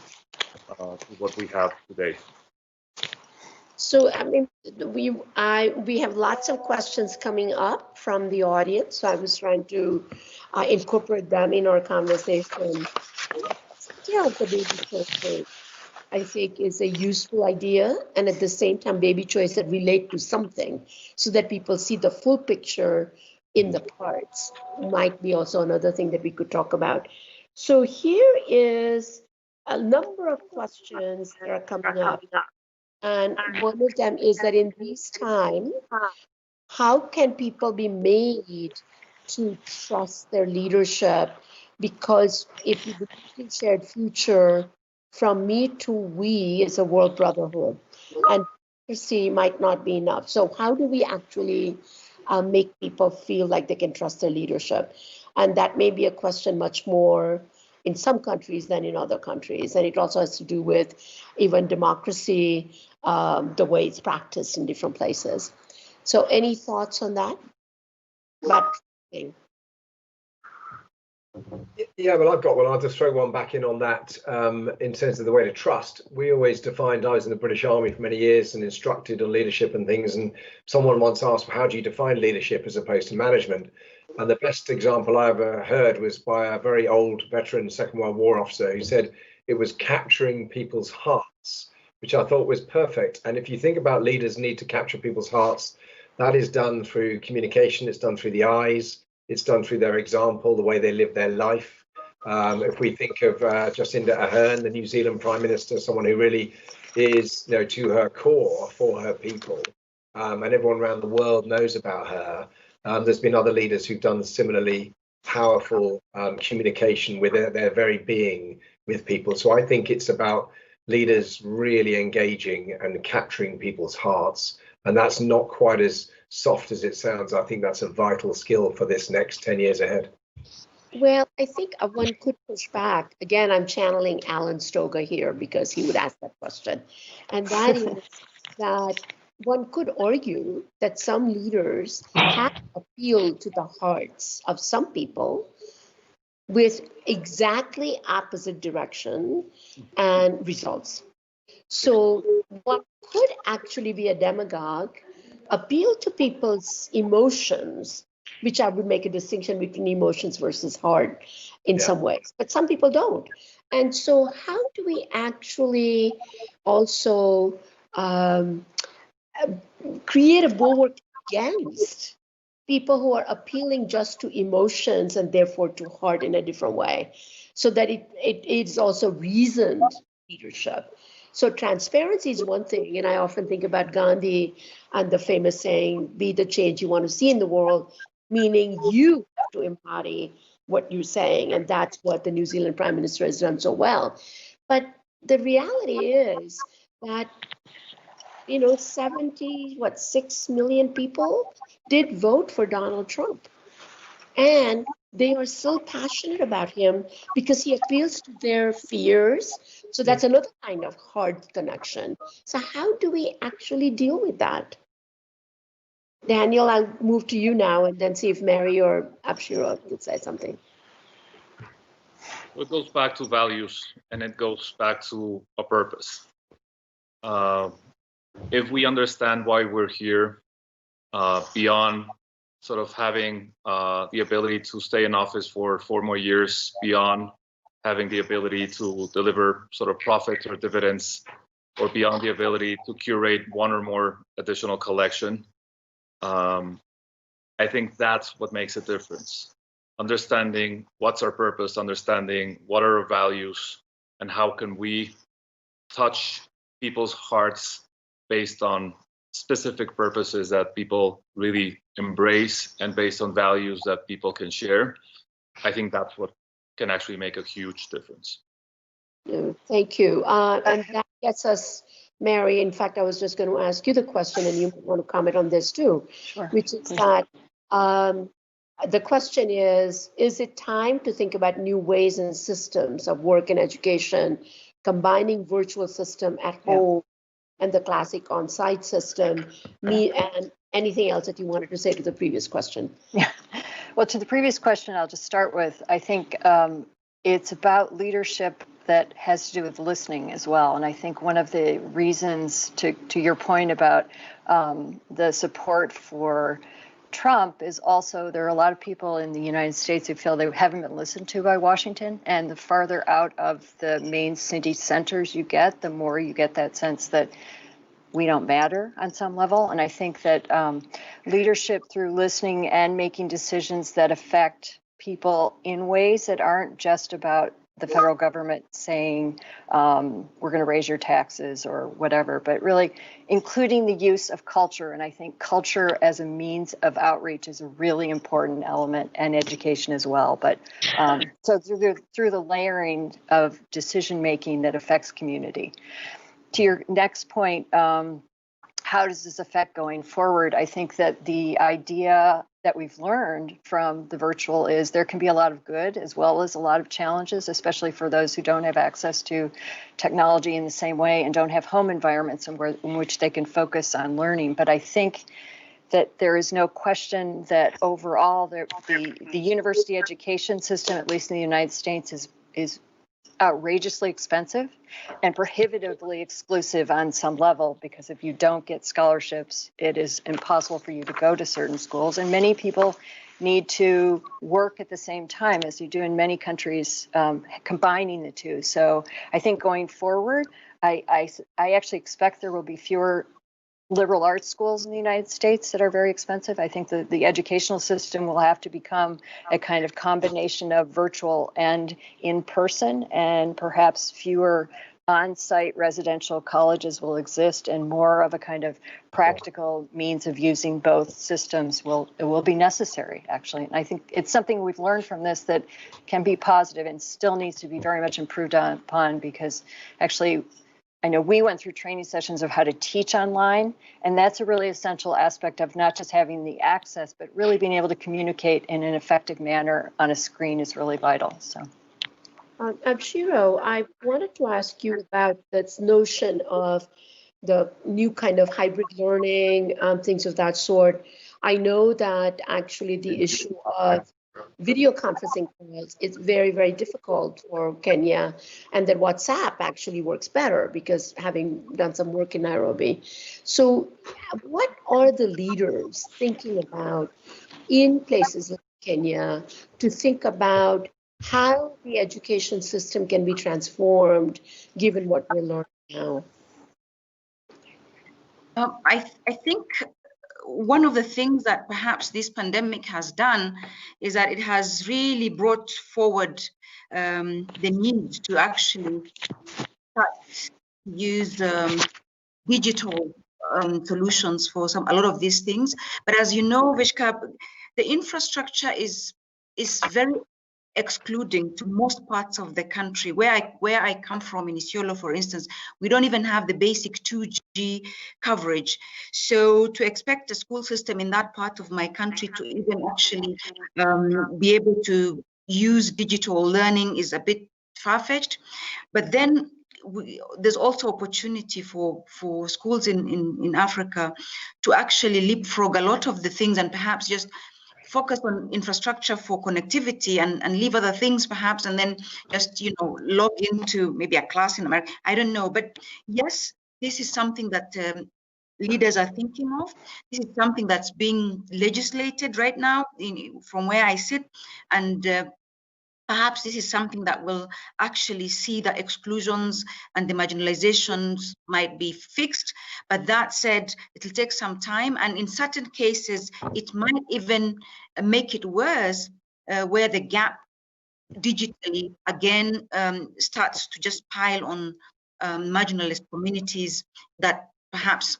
F: to what we have today.
D: So, I mean, we have lots of questions coming up from the audience. So I was trying to incorporate them in our conversation. Yeah, the baby choice, I think, is a useful idea, and at the same time, baby choice that relate to something, so that people see the full picture in the parts. Might be also another thing that we could talk about. So here is a number of questions that are coming up. And one of them is that in this time, how can people be made to trust their leadership? Because if you believe in shared future, from me to we is a world brotherhood, and democracy might not be enough. So how do we actually make people feel like they can trust their leadership? And that may be a question much more in some countries than in other countries. And it also has to do with even democracy, the way it's practiced in different places. So any thoughts on that? About trusting?
E: Yeah, well, I've got one. I'll just throw one back in on that in terms of the way to trust. We always defined, I was in the British Army for many years and instructed on leadership and things. And someone once asked, well, how do you define leadership as opposed to management? And the best example I ever heard was by a very old veteran Second World War officer who said it was capturing people's hearts, which I thought was perfect. And if you think about leaders need to capture people's hearts, that is done through communication. It's done through the eyes. It's done through their example, the way they live their life. If we think of Jacinda Ardern, the New Zealand Prime Minister, someone who really is, to her core for her people, and everyone around the world knows about her. There's been other leaders who've done similarly powerful communication with their very being with people. So I think it's about leaders really engaging and capturing people's hearts. And that's not quite as soft as it sounds. I think that's a vital skill for this next 10 years ahead.
D: Well, I think one could push back. Again, I'm channeling Alan Stoga here because he would ask that question. And that is that one could argue that some leaders have appealed to the hearts of some people with exactly opposite direction and results. So one could actually be a demagogue, appeal to people's emotions, which I would make a distinction between emotions versus heart in some ways, but some people don't. And so how do we actually also create a bulwark against people who are appealing just to emotions and therefore to heart in a different way, so that it is also reasoned leadership? So transparency is one thing, and I often think about Gandhi and the famous saying, be the change you want to see in the world, meaning you have to embody what you're saying, and that's what the New Zealand Prime Minister has done so well. But the reality is that 6 million people did vote for Donald Trump. And they are still passionate about him because he appeals to their fears. So that's another kind of hard connection. So how do we actually deal with that? Daniel, I'll move to you now and then see if Mary or Abshiro could say something.
F: It goes back to values and it goes back to a purpose. if we understand why we're here, beyond sort of having the ability to stay in office for 4 more years, beyond having the ability to deliver sort of profits or dividends, or beyond the ability to curate 1 or more additional collection, I think that's what makes a difference. Understanding what's our purpose, understanding what are our values, and how can we touch people's hearts based on specific purposes that people really embrace and based on values that people can share. I think that's what can actually make a huge difference.
D: Thank you. And that gets us, Mary, in fact, I was just going to ask you the question, and you want to comment on this too,
H: Sure.
D: which is that the question is it time to think about new ways and systems of work and education, combining virtual system at home and the classic on-site system, and anything else that you wanted to say to the previous question?
H: Yeah. Well, to the previous question, I'll just start with, I think it's about leadership that has to do with listening as well. And I think one of the reasons, to your point about the support for Trump, is also there are a lot of people in the United States who feel they haven't been listened to by Washington. And the farther out of the main city centers you get, the more you get that sense that we don't matter on some level. And I think that leadership through listening and making decisions that affect people in ways that aren't just about the federal government saying, we're going to raise your taxes or whatever, but really including the use of culture. And I think culture as a means of outreach is a really important element, and education as well. But so through the layering of decision-making that affects community. To your next point, how does this affect going forward? I think that the idea that we've learned from the virtual is there can be a lot of good as well as a lot of challenges, especially for those who don't have access to technology in the same way and don't have home environments in which they can focus on learning. But I think that there is no question that overall the university education system, at least in the United States, is outrageously expensive and prohibitively exclusive on some level, because if you don't get scholarships, it is impossible for you to go to certain schools. And many people need to work at the same time, as you do in many countries, combining the two. So I think going forward, I actually expect there will be fewer liberal arts schools in the United States that are very expensive. I think the educational system will have to become a kind of combination of virtual and in-person, and perhaps fewer on-site residential colleges will exist, and more of a kind of practical means of using both systems will be necessary, actually. And I think it's something we've learned from this that can be positive and still needs to be very much improved upon, because actually I know we went through training sessions of how to teach online, and that's a really essential aspect of not just having the access, but really being able to communicate in an effective manner on a screen is really vital. So,
D: Shiro, I wanted to ask you about this notion of the new kind of hybrid learning, things of that sort. I know that actually the issue of video conferencing calls is very, very difficult for Kenya, and that WhatsApp actually works better, because having done some work in Nairobi. So what are the leaders thinking about in places like Kenya to think about how the education system can be transformed given what we're learning now?
G: I think one of the things that perhaps this pandemic has done is that it has really brought forward the need to actually start to use digital solutions for a lot of these things. But as you know, Vishka, the infrastructure is very excluding to most parts of the country. Where I come from in Isiolo, for instance, we don't even have the basic 2G coverage. So to expect a school system in that part of my country to even actually be able to use digital learning is a bit far-fetched. But then there's also opportunity for schools in Africa to actually leapfrog a lot of the things and perhaps just focus on infrastructure for connectivity and leave other things perhaps, and then just, log into maybe a class in America. I don't know. But yes, this is something that leaders are thinking of. This is something that's being legislated right now from where I sit, and perhaps this is something that will actually see that exclusions and the marginalizations might be fixed. But that said, it'll take some time, and in certain cases, it might even make it worse, where the gap digitally again starts to just pile on marginalized communities that perhaps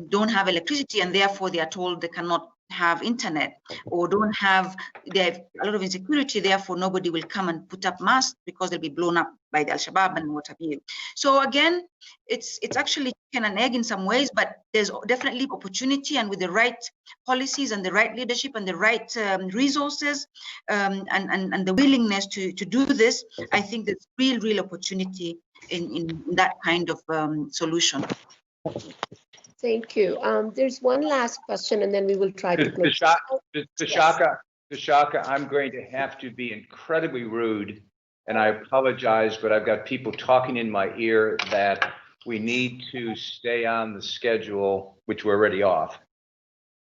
G: don't have electricity, and therefore they are told they cannot have internet, or they have a lot of insecurity, therefore nobody will come and put up masks because they'll be blown up by the Al-Shabaab and what have you. So again, it's actually chicken and egg in some ways, but there's definitely opportunity, and with the right policies and the right leadership and the right resources and the willingness to do this, I think there's real opportunity in that kind of solution.
D: Thank you. There's one last question, and then we will try to close.
C: Vishakha, I'm going to have to be incredibly rude, and I apologize, but I've got people talking in my ear that we need to stay on the schedule, which we're already off.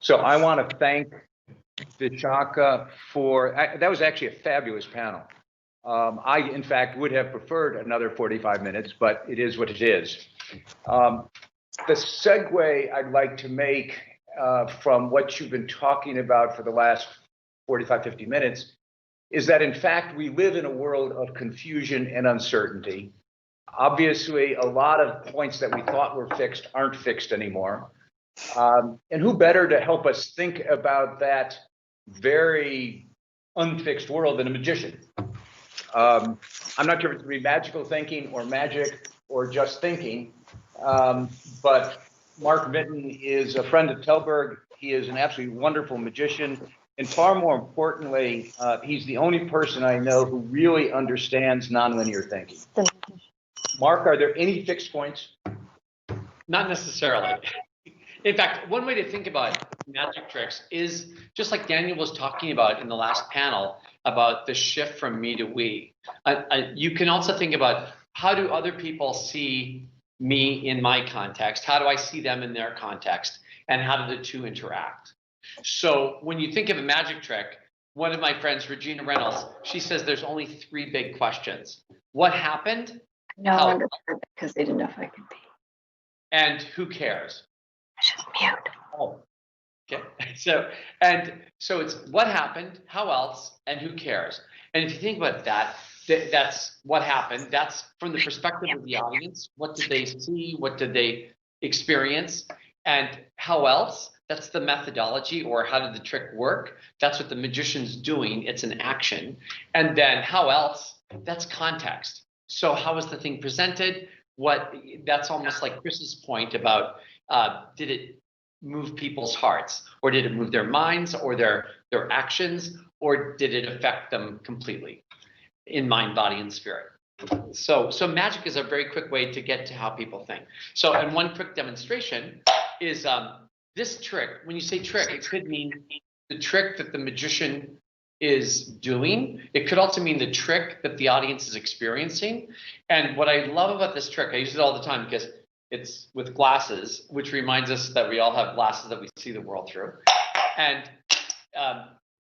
C: So I want to thank Vishakha for, that was actually a fabulous panel. I, in fact, would have preferred another 45 minutes, but it is what it is. The segue I'd like to make from what you've been talking about for the last 45, 50 minutes is that, in fact, we live in a world of confusion and uncertainty. Obviously, a lot of points that we thought were fixed aren't fixed anymore. And who better to help us think about that very unfixed world than a magician? I'm not sure if it's going to be magical thinking or magic or just thinking. But Mark Mitten is a friend of Tallberg. He is an absolutely wonderful magician. And far more importantly, he's the only person I know who really understands nonlinear thinking. Mark, are there any fixed points?
I: Not necessarily. In fact, one way to think about magic tricks is just like Daniel was talking about in the last panel about the shift from me to we. You can also think about, how do other people see me in my context? How do I see them in their context? And how do the two interact? So when you think of a magic trick, one of my friends, Regina Reynolds, she says there's only 3 big questions. What happened?
H: No, I understood because they didn't know if I could be.
I: And who cares?
H: I should mute.
I: Oh, okay. So it's what happened, how else, and who cares? And if you think about that, that's what happened. That's from the perspective of the audience. What did they see? What did they experience? And how else? That's the methodology, or how did the trick work? That's what the magician's doing. It's an action. And then how else? That's context. So how was the thing presented? That's almost like Chris's point about, did it move people's hearts, or did it move their minds, or their actions, or did it affect them completely in mind, body, and spirit? So magic is a very quick way to get to how people think. So, and one quick demonstration is this trick. When you say trick, it could mean the trick that the magician is doing. It could also mean the trick that the audience is experiencing. And what I love about this trick, I use it all the time because it's with glasses, which reminds us that we all have glasses that we see the world through. And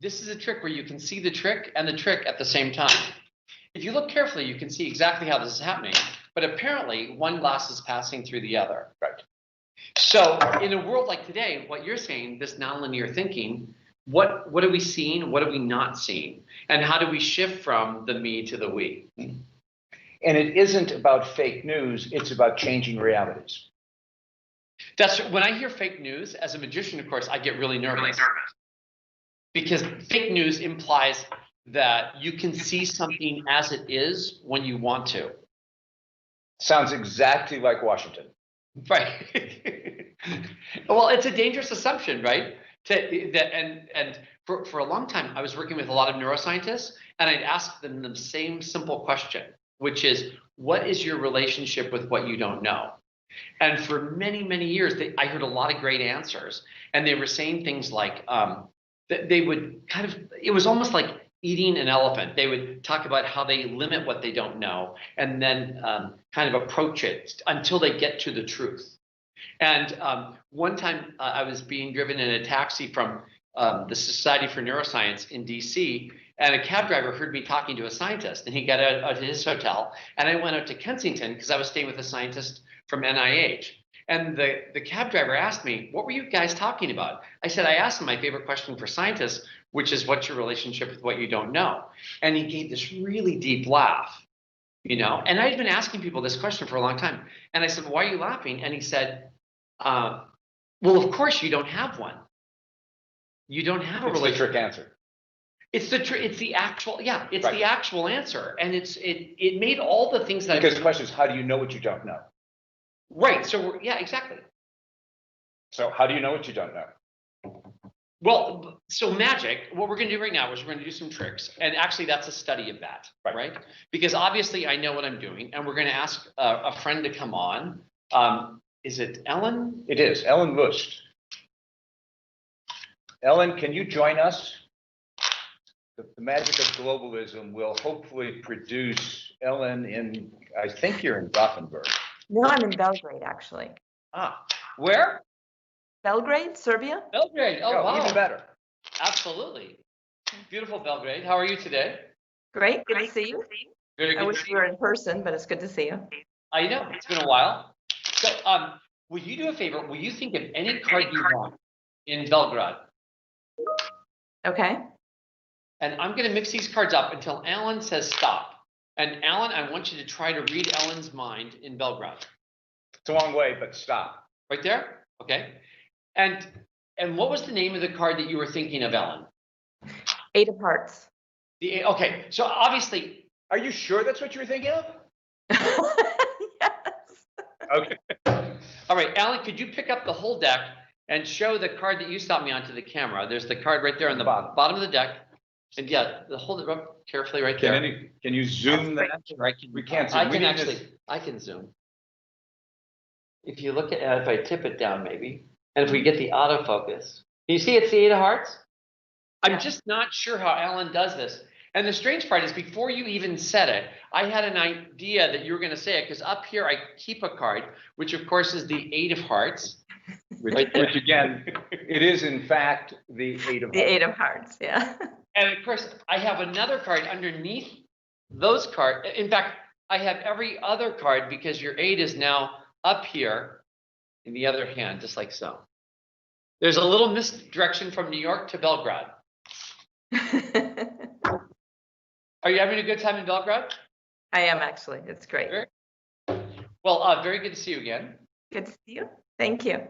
I: this is a trick where you can see the trick and the trick at the same time. If you look carefully, you can see exactly how this is happening. But apparently, one glass is passing through the other. Right. So in a world like today, what you're saying, this nonlinear thinking, what are we seeing? What are we not seeing? And how do we shift from the me to the we?
C: And it isn't about fake news. It's about changing realities.
I: That's when I hear fake news as a magician, of course, I get really nervous. Because fake news implies that you can see something as it is when you want to.
C: Sounds exactly like Washington.
I: Right. Well, it's a dangerous assumption, right? And for a long time, I was working with a lot of neuroscientists, and I'd ask them the same simple question, which is, what is your relationship with what you don't know? And for many, many years, I heard a lot of great answers, and they were saying things like, they would it was almost like eating an elephant. They would talk about how they limit what they don't know, and then kind of approach it until they get to the truth. And one time I was being driven in a taxi from the Society for Neuroscience in DC, and a cab driver heard me talking to a scientist, and he got out of his hotel, and I went out to Kensington because I was staying with a scientist from NIH. And the cab driver asked me, what were you guys talking about? I said, I asked him my favorite question for scientists, which is, what's your relationship with what you don't know? And he gave this really deep laugh, you know? And I'd been asking people this question for a long time. And I said, why are you laughing? And he said, well, of course you don't have one. You don't have a relationship.
C: It's the trick answer.
I: It's the actual, yeah, it's the actual answer. And it made all the things that
C: Because the question is, how do you know what you don't know?
I: Right. So yeah, exactly.
C: So how do you know what you don't know?
I: Well, so magic, what we're going to do right now is we're going to do some tricks. And actually, that's a study of that, right? Because obviously, I know what I'm doing. And we're going to ask a friend to come on. Is it Ellen?
C: It is. Ellen Lust. Ellen, can you join us? The magic of globalism will hopefully produce Ellen in, I think you're in Gothenburg.
J: No, I'm in Belgrade, actually.
I: Ah, where?
J: Belgrade, Serbia?
I: Belgrade. Oh, wow.
C: Even better.
I: Absolutely. Beautiful Belgrade. How are you today?
J: Great. Good to see you.
I: Very good.
J: I wish we were in person, but it's good to see you.
I: I know. It's been a while. So, will you do a favor? Will you think of any card you want in Belgrade?
J: Okay.
I: And I'm going to mix these cards up until Alan says stop. And Alan, I want you to try to read Ellen's mind in Belgrade.
C: It's a long way, but stop.
I: Right there? Okay. And what was the name of the card that you were thinking of, Ellen?
J: 8 of Hearts.
I: Okay. So obviously.
C: Are you sure that's what you were thinking of?
J: Yes.
C: Okay.
I: All right, Alan, could you pick up the whole deck and show the card that you stopped me onto the camera? There's the card right there on the bottom of the deck. And yeah, hold it up carefully right there.
C: Can you zoom that? We can't zoom.
I: I can zoom. If you look at it, if I tip it down maybe, and if we get the autofocus. Can you see it's the 8 of Hearts? I'm just not sure how Alan does this. And the strange part is before you even said it, I had an idea that you were going to say it because up here I keep a card, which of course is the 8 of Hearts.
C: Which again, it is in fact the 8 of Hearts.
J: The 8 of Hearts, yeah.
I: And of course, I have another card underneath those cards. In fact, I have every other card because your 8 is now up here in the other hand, just like so. There's a little misdirection from New York to Belgrade. Are you having a good time in Belgrade?
J: I am actually. It's great.
I: Well, very good to see you again.
J: Good to see you. Thank you.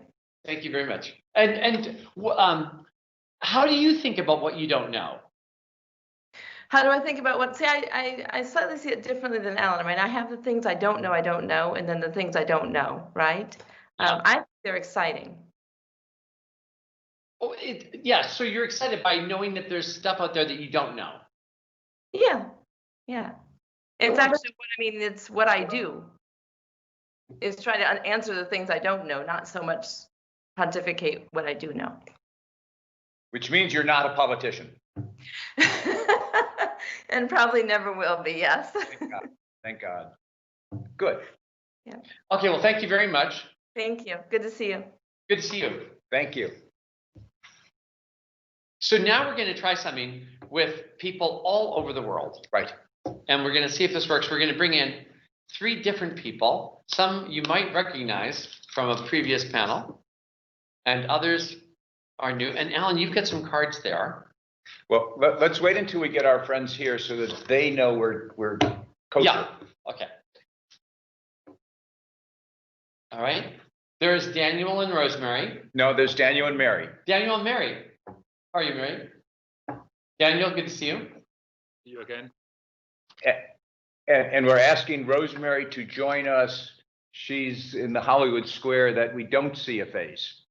I: Thank you very much. And how do you think about what you don't know?
J: How do I think about what? See, I slightly see it differently than Alan. I mean, I have the things I don't know, and then the things I don't know, right? I think they're exciting.
I: Oh, yeah. So you're excited by knowing that there's stuff out there that you don't know.
J: Yeah, yeah. It's actually what I mean. It's what I do. Is try to answer the things I don't know, not so much pontificate what I do know.
C: Which means you're not a politician.
J: And probably never will be, yes.
C: Thank God. Thank God. Good.
J: Yeah.
I: Okay, well, thank you very much.
J: Thank you. Good to see you.
I: Good to see you.
C: Thank you.
I: So now we're going to try something with people all over the world.
C: Right.
I: And we're going to see if this works. We're going to bring in 3 different people. Some you might recognize from a previous panel, and others are new. And Alan, you've got some cards there.
C: Well, let's wait until we get our friends here so that they know we're coaching.
I: Yeah. Okay. All right. There's Daniel and Rosemary.
C: No, there's Daniel and Mary.
I: Daniel and Mary. How are you, Mary? Daniel, good to see you.
F: See you again.
C: And we're asking Rosemary to join us. She's in the Hollywood Square that we don't see a face.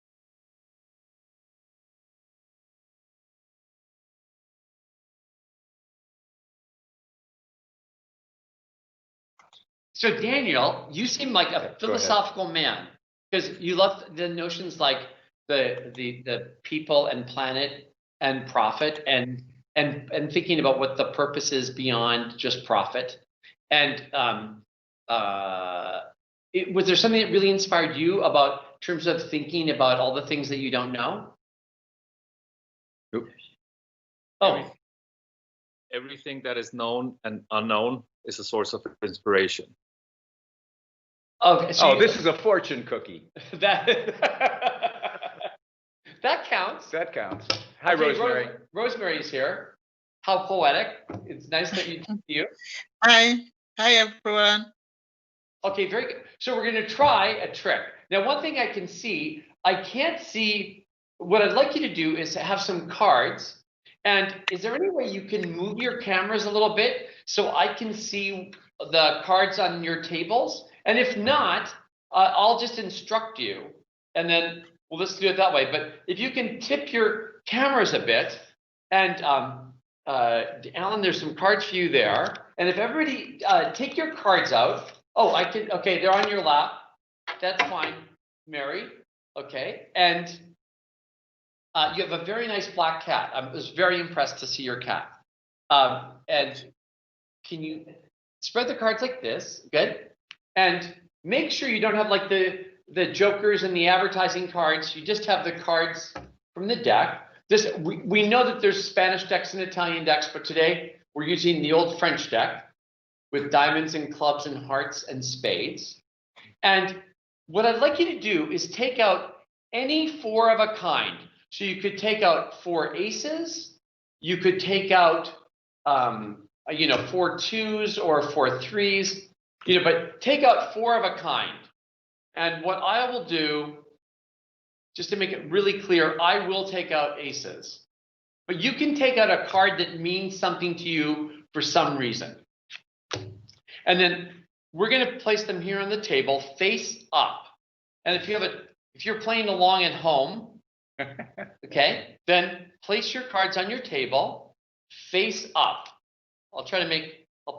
I: So Daniel, you seem like a philosophical man because you love the notions like the people and planet and profit and thinking about what the purpose is beyond just profit. And was there something that really inspired you about terms of thinking about all the things that you don't know?
F: Nope.
I: Oh,
F: Everything that is known and unknown is a source of inspiration.
I: okay. So
C: Oh, this is a fortune cookie.
I: that that counts.
C: That counts. Hi,
I: Okay,
C: Rosemary.
I: Rosemary's here. How poetic. It's nice that you see you.
K: Hi everyone.
I: Okay, very good. So we're going to try a trick. Now, one thing I can see, I can't see, what I'd like you to do is have some cards. And is there any way you can move your cameras a little bit so I can see the cards on your tables? And if not, I'll just instruct you. And then we'll just do it that way. But if you can tip your cameras a bit, and Alan, there's some cards for you there. And if everybody take your cards out. Oh, I can, okay, they're on your lap. That's fine, Mary. Okay, and you have a very nice black cat. I was very impressed to see your cat. And can you spread the cards like this? Good. And make sure you don't have like the jokers and the advertising cards. You just have the cards from the deck. We know that there's Spanish decks and Italian decks, but today we're using the old French deck with diamonds and clubs and hearts and spades. And what I'd like you to do is take out any 4 of a kind. So you could take out 4 aces, you could take out, 4 2s or 4 3s, but take out 4 of a kind. And what I will do, just to make it really clear, I will take out aces. But you can take out a card that means something to you for some reason. And then we're going to place them here on the table, face up. And if you're playing along at home, okay, then place your cards on your table, face up. I'll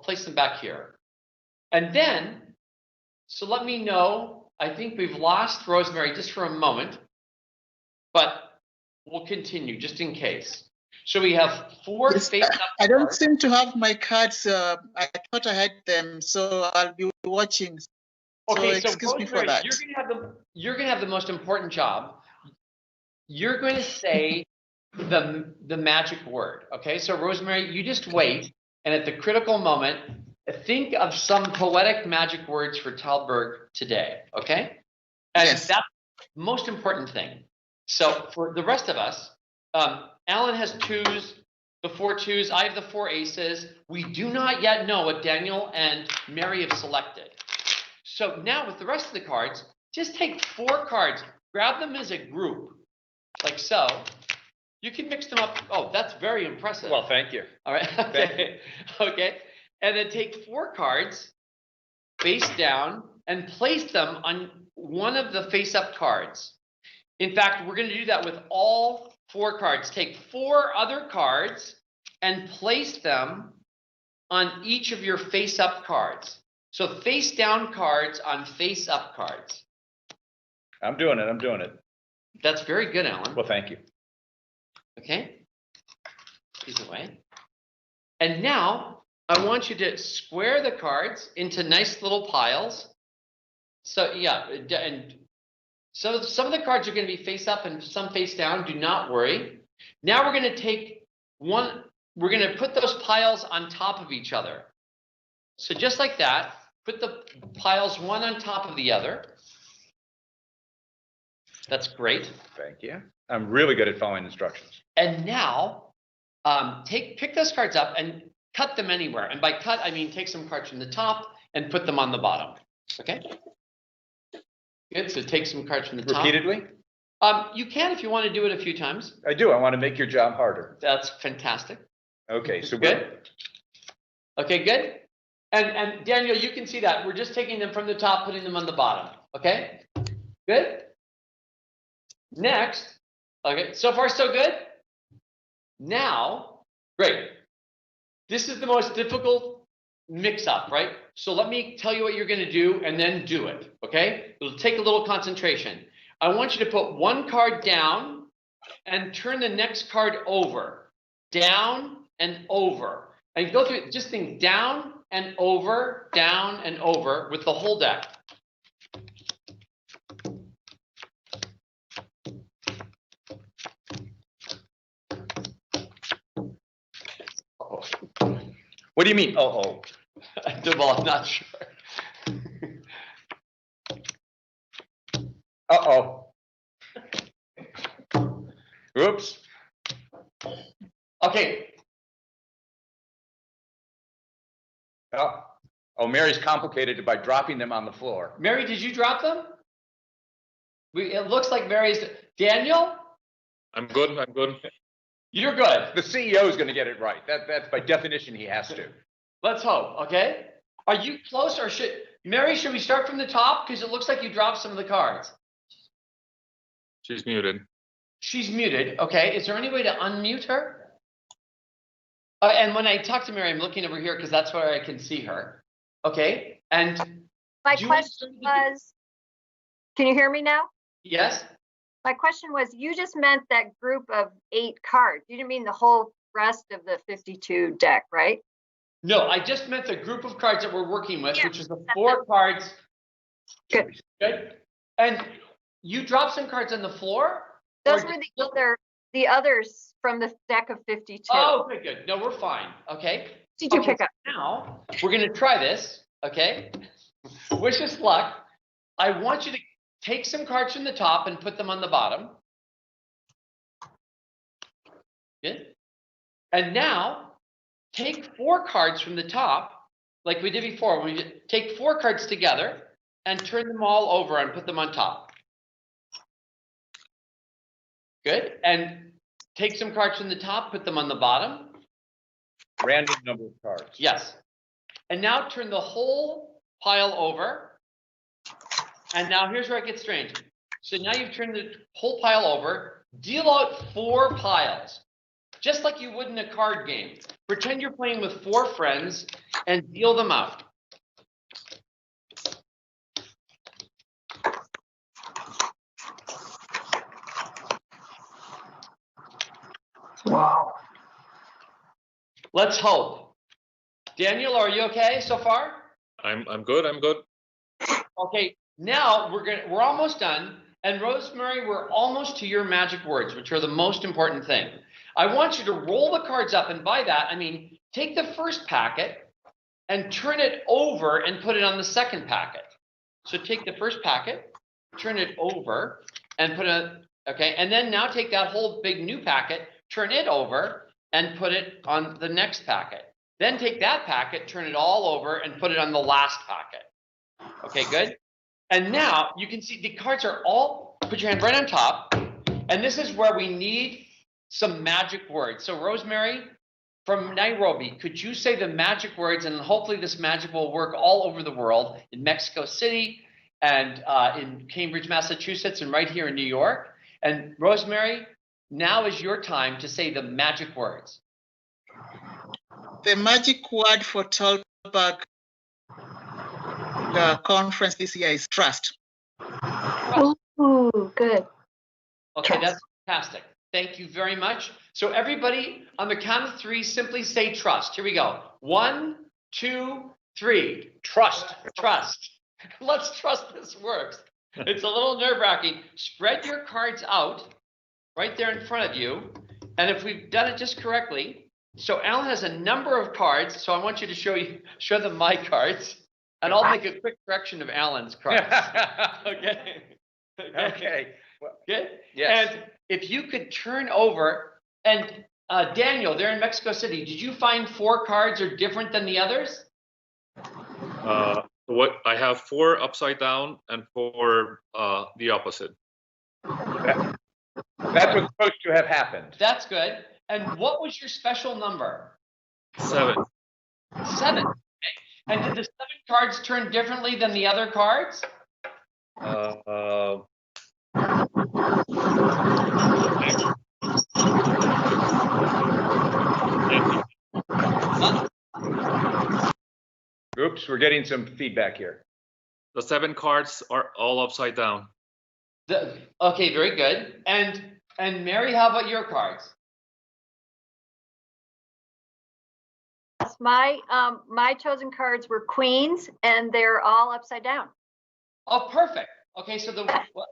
I: place them back here. And then, so let me know, I think we've lost Rosemary just for a moment, but we'll continue just in case. So we have 4
K: Yes,
I: face up.
K: I don't seem to have my cards. I thought I had them, so I'll be watching.
I: Okay, so
K: excuse me for
I: Rosemary,
K: that.
I: you're gonna have the most important job. You're going to say the magic word. Okay, so Rosemary, you just wait, and at the critical moment, think of some poetic magic words for Tallberg today. Okay, and
K: Yes.
I: that's the most important thing. So for the rest of us, Alan has 2s, the 4 2s. I have the 4 aces. We do not yet know what Daniel and Mary have selected. So now with the rest of the cards, just take 4 cards, grab them as a group, like so. You can mix them up. Oh, that's very impressive.
C: Well, thank you.
I: All right. Okay. Okay. And then take 4 cards, face down, and place them on one of the face-up cards. In fact, we're going to do that with all 4 cards. Take 4 other cards and place them on each of your face-up cards. So face-down cards on face-up cards.
C: I'm doing it.
I: That's very good, Alan.
C: Well, thank you.
I: Okay. These away. And now I want you to square the cards into nice little piles. So yeah, and so some of the cards are going to be face up and some face down. Do not worry. Now we're going to take one. We're going to put those piles on top of each other. So just like that, put the piles one on top of the other. That's great.
C: Thank you. I'm really good at following instructions.
I: And now, pick those cards up and cut them anywhere. And by cut, I mean take some cards from the top and put them on the bottom. Okay. Good. So take some cards from the top.
C: Repeatedly?
I: You can if you want to do it a few times.
C: I do. I want to make your job harder.
I: That's fantastic.
C: Okay. So
I: Good. Okay. Good. And Daniel, you can see that we're just taking them from the top, putting them on the bottom. Okay. Good. Next. Okay. So far, so good. Now, great. This is the most difficult mix-up, right? So let me tell you what you're going to do and then do it, okay? It'll take a little concentration. I want you to put one card down and turn the next card over. Down and over. And go through, just think down and over with the whole deck.
C: What do you mean? Oh.
I: Well, I'm not sure.
C: Uh-oh. Oops.
I: Okay.
C: Oh, Mary's complicated it by dropping them on the floor.
I: Mary, did you drop them? It looks like Mary's. Daniel?
F: I'm good. I'm good.
I: You're good.
C: The CEO is going to get it right. That's by definition, he has to.
I: Let's hope, okay? Are you close or Mary, should we start from the top? Because it looks like you dropped some of the cards.
F: She's muted.
I: She's muted, okay. Is there any way to unmute her? And when I talk to Mary, I'm looking over here because that's where I can see her. Okay, and
H: My question was, can you hear me now?
I: Yes.
H: My question was, you just meant that group of 8 cards. You didn't mean the whole rest of the 52 deck, right?
I: No, I just meant the group of cards that we're working with, which is the 4 cards.
H: Good.
I: Good. And you dropped some cards on the floor?
H: Those were the others from the deck of 52.
I: Oh, okay, good. No, we're fine. Okay.
H: Did you pick up?
I: Now we're going to try this. Okay. Wish us luck. I want you to take some cards from the top and put them on the bottom. Good. And now take 4 cards from the top, like we did before. We take 4 cards together and turn them all over and put them on top. Good. And take some cards from the top, put them on the bottom.
C: Random number of cards.
I: Yes. And now turn the whole pile over. And now here's where it gets strange. So now you've turned the whole pile over. Deal out 4 piles, just like you would in a card game. Pretend you're playing with 4 friends and deal them out.
H: Wow.
I: Let's hope. Daniel, are you okay so far?
F: I'm good. I'm good.
I: Okay, now we're almost done. And Rosemary, we're almost to your magic words, which are the most important thing. I want you to roll the cards up, and by that I mean take the first packet and turn it over and put it on the second packet. So take the first packet, turn it over, and put it, okay, and then now take that whole big new packet, turn it over, and put it on the next packet. Then take that packet, turn it all over, and put it on the last packet. Okay, good. And now you can see the cards are all, put your hand right on top, and this is where we need some magic words. So Rosemary from Nairobi, could you say the magic words, and hopefully this magic will work all over the world, in Mexico City and in Cambridge, Massachusetts, and right here in New York. And Rosemary, now is your time to say the magic words.
K: The magic word for Tallberg conference this year is trust.
H: Ooh, good.
I: Okay, that's fantastic. Thank you very much. So everybody, on the count of 3, simply say trust. Here we go. 1, 2, 3. Trust. Trust. Let's trust this works. It's a little nerve-wracking. Spread your cards out right there in front of you. And if we've done it just correctly, so Alan has a number of cards. So I want you to show them my cards. And I'll make a quick correction of Alan's cards. Okay.
C: Okay.
I: Good?
C: Yes.
I: And if you could turn over, and Daniel, they're in Mexico City. Did you find 4 cards are different than the others?
F: What I have 4 upside down and 4 the opposite.
C: That's what's supposed to have happened.
I: That's good. And what was your special number?
F: 7.
I: 7. Okay. And did the 7 cards turn differently than the other cards?
C: Oops, we're getting some feedback here.
F: The 7 cards are all upside down.
I: Okay, very good. And Mary, how about your cards?
H: My chosen cards were queens, and they're all upside down.
I: Oh, perfect. Okay, so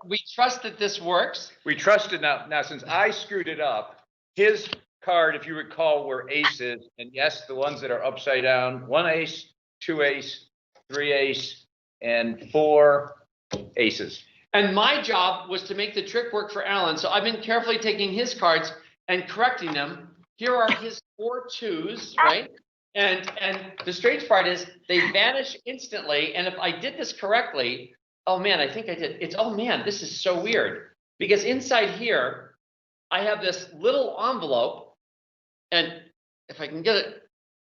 I: we trust that this works.
C: We trust it now. Now, since I screwed it up, his card, if you recall, were aces. And yes, the ones that are upside down, 1 ace, 2 ace, 3 ace, and 4 aces.
I: And my job was to make the trick work for Alan. So I've been carefully taking his cards and correcting them. Here are his 4 twos, right? And the strange part is they vanish instantly. And if I did this correctly, oh man, I think I did. It's, oh man, this is so weird. Because inside here, I have this little envelope. And if I can get it,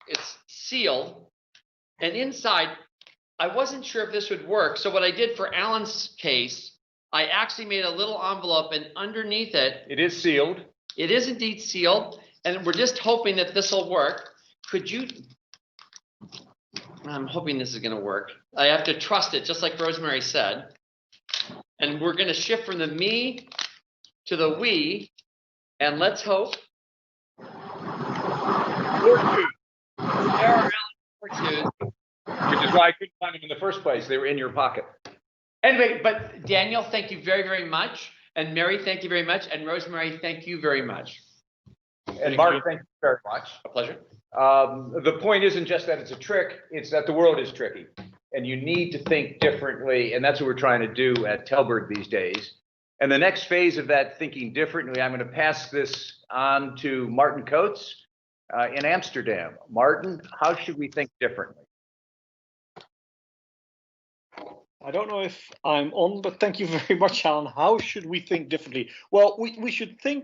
I: it's sealed. And inside, I wasn't sure if this would work. So what I did for Alan's case, I actually made a little envelope, and underneath it,
C: it is sealed.
I: It is indeed sealed. And we're just hoping that this will work. Could you, I'm hoping this is going to work. I have to trust it, just like Rosemary said. And we're going to shift from the me to the we. And let's hope. 4 twos. There are Alan's 4 twos.
C: Which is why I couldn't find them in the first place. They were in your pocket.
I: Anyway, but Daniel, thank you very, very much. And Mary, thank you very much. And Rosemary, thank you very much.
C: And Mark, thank you very much.
I: A pleasure.
C: The point isn't just that it's a trick, it's that the world is tricky. And you need to think differently. And that's what we're trying to do at Tallberg these days. And the next phase of that thinking differently, I'm going to pass this on to Martin Coates in Amsterdam. Martin, how should we think differently?
L: I don't know if I'm on, but thank you very much, Alan. How should we think differently? Well, we should think,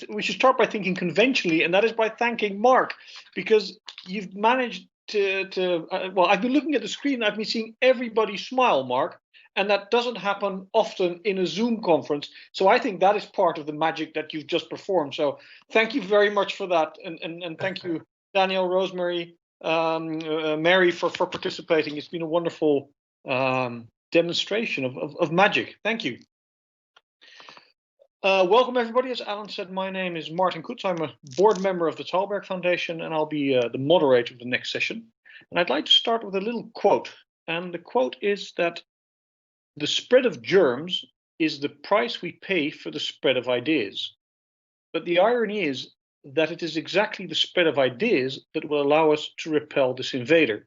L: we should start by thinking conventionally, and that is by thanking Mark, because you've managed to well, I've been looking at the screen, I've been seeing everybody smile, Mark, and that doesn't happen often in a Zoom conference. So I think that is part of the magic that you've just performed. So thank you very much for that, and thank you, Daniel, Rosemary, Mary, for participating. It's been a wonderful demonstration of magic. Thank you. Welcome everybody. As Alan said, my name is Martin Coates. I'm a board member of the Tallberg Foundation, and I'll be the moderator of the next session. And I'd like to start with a little quote. And the quote is that the spread of germs is the price we pay for the spread of ideas. But the irony is that it is exactly the spread of ideas that will allow us to repel this invader.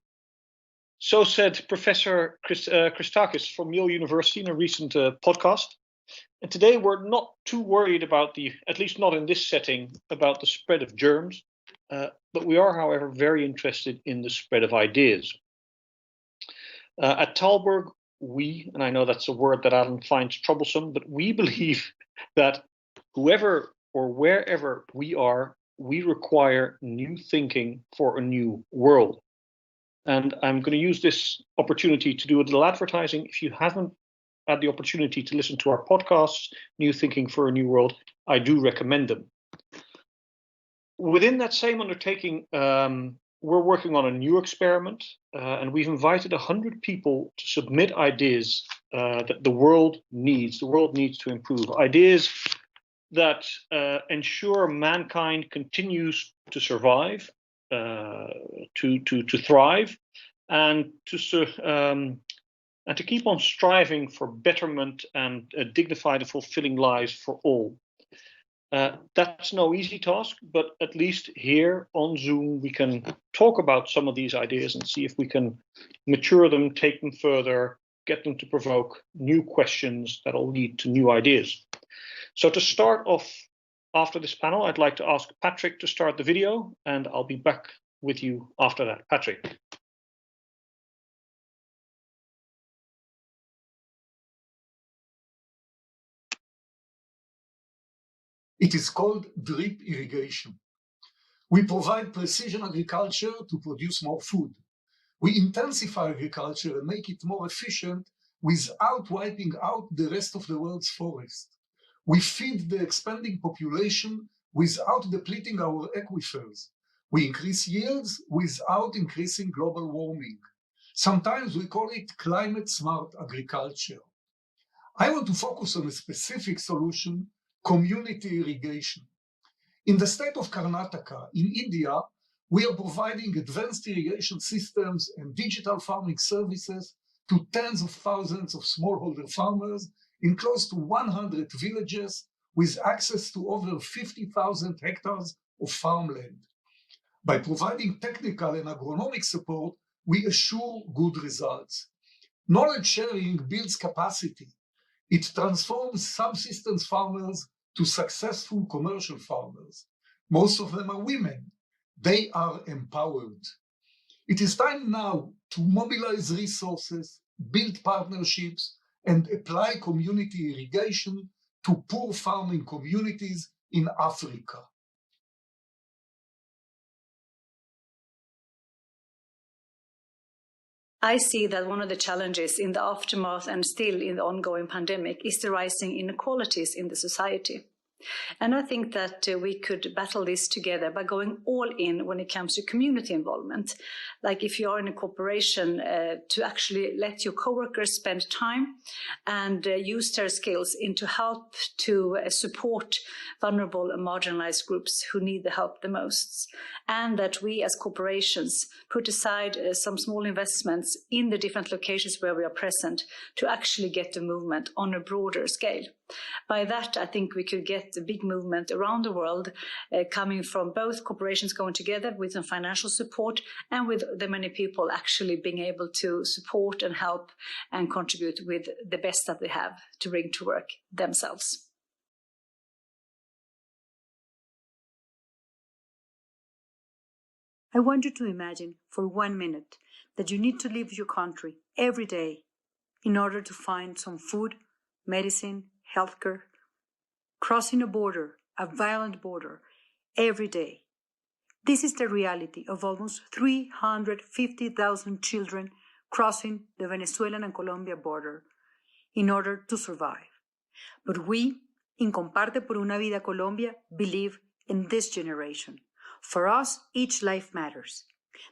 L: So said Professor Christakis from Yale University in a recent podcast. And today we're not too worried about at least not in this setting, about the spread of germs, but we are, however, very interested in the spread of ideas. At Tallberg, and I know that's a word that Alan finds troublesome, but we believe that whoever or wherever we are, we require new thinking for a new world. And I'm going to use this opportunity to do a little advertising. If you haven't had the opportunity to listen to our podcasts, New Thinking for a New World, I do recommend them. Within that same undertaking, we're working on a new experiment, and we've invited 100 people to submit ideas that the world needs. The world needs to improve. Ideas that ensure mankind continues to survive, to thrive, and to keep on striving for betterment and dignified and fulfilling lives for all. That's no easy task, but at least here on Zoom we can talk about some of these ideas and see if we can mature them, take them further, get them to provoke new questions that'll lead to new ideas. So to start off, after this panel, I'd like to ask Patrick to start the video, and I'll be back with you after that. Patrick.
M: It is called drip irrigation. We provide precision agriculture to produce more food. We intensify agriculture and make it more efficient without wiping out the rest of the world's forest. We feed the expanding population without depleting our aquifers. We increase yields without increasing global warming. Sometimes we call it climate-smart agriculture. I want to focus on a specific solution: community irrigation. In the state of Karnataka, in India, we are providing advanced irrigation systems and digital farming services to tens of thousands of smallholder farmers in close to 100 villages with access to over 50,000 hectares of farmland. By providing technical and agronomic support, we assure good results. Knowledge sharing builds capacity. It transforms subsistence farmers to successful commercial farmers. Most of them are women. They are empowered. It is time now to mobilize resources, build partnerships, and apply community irrigation to poor farming communities in Africa.
N: I see that one of the challenges in the aftermath and still in the ongoing pandemic is the rising inequalities in the society. And I think that we could battle this together by going all in when it comes to community involvement. Like if you are in a corporation, to actually let your coworkers spend time and use their skills into help to support vulnerable and marginalized groups who need the help the most. And that we as corporations put aside some small investments in the different locations where we are present to actually get the movement on a broader scale. By that, I think we could get a big movement around the world coming from both corporations going together with some financial support and with the many people actually being able to support and help and contribute with the best that they have to bring to work themselves. I want you to imagine for 1 minute that you need to leave your country every day in order to find some food, medicine, healthcare, crossing a border, a violent border, every day. This is the reality of almost 350,000 children crossing the Venezuelan and Colombia border in order to survive. But we, in Comparte por una Vida Colombia, believe in this generation. For us, each life matters.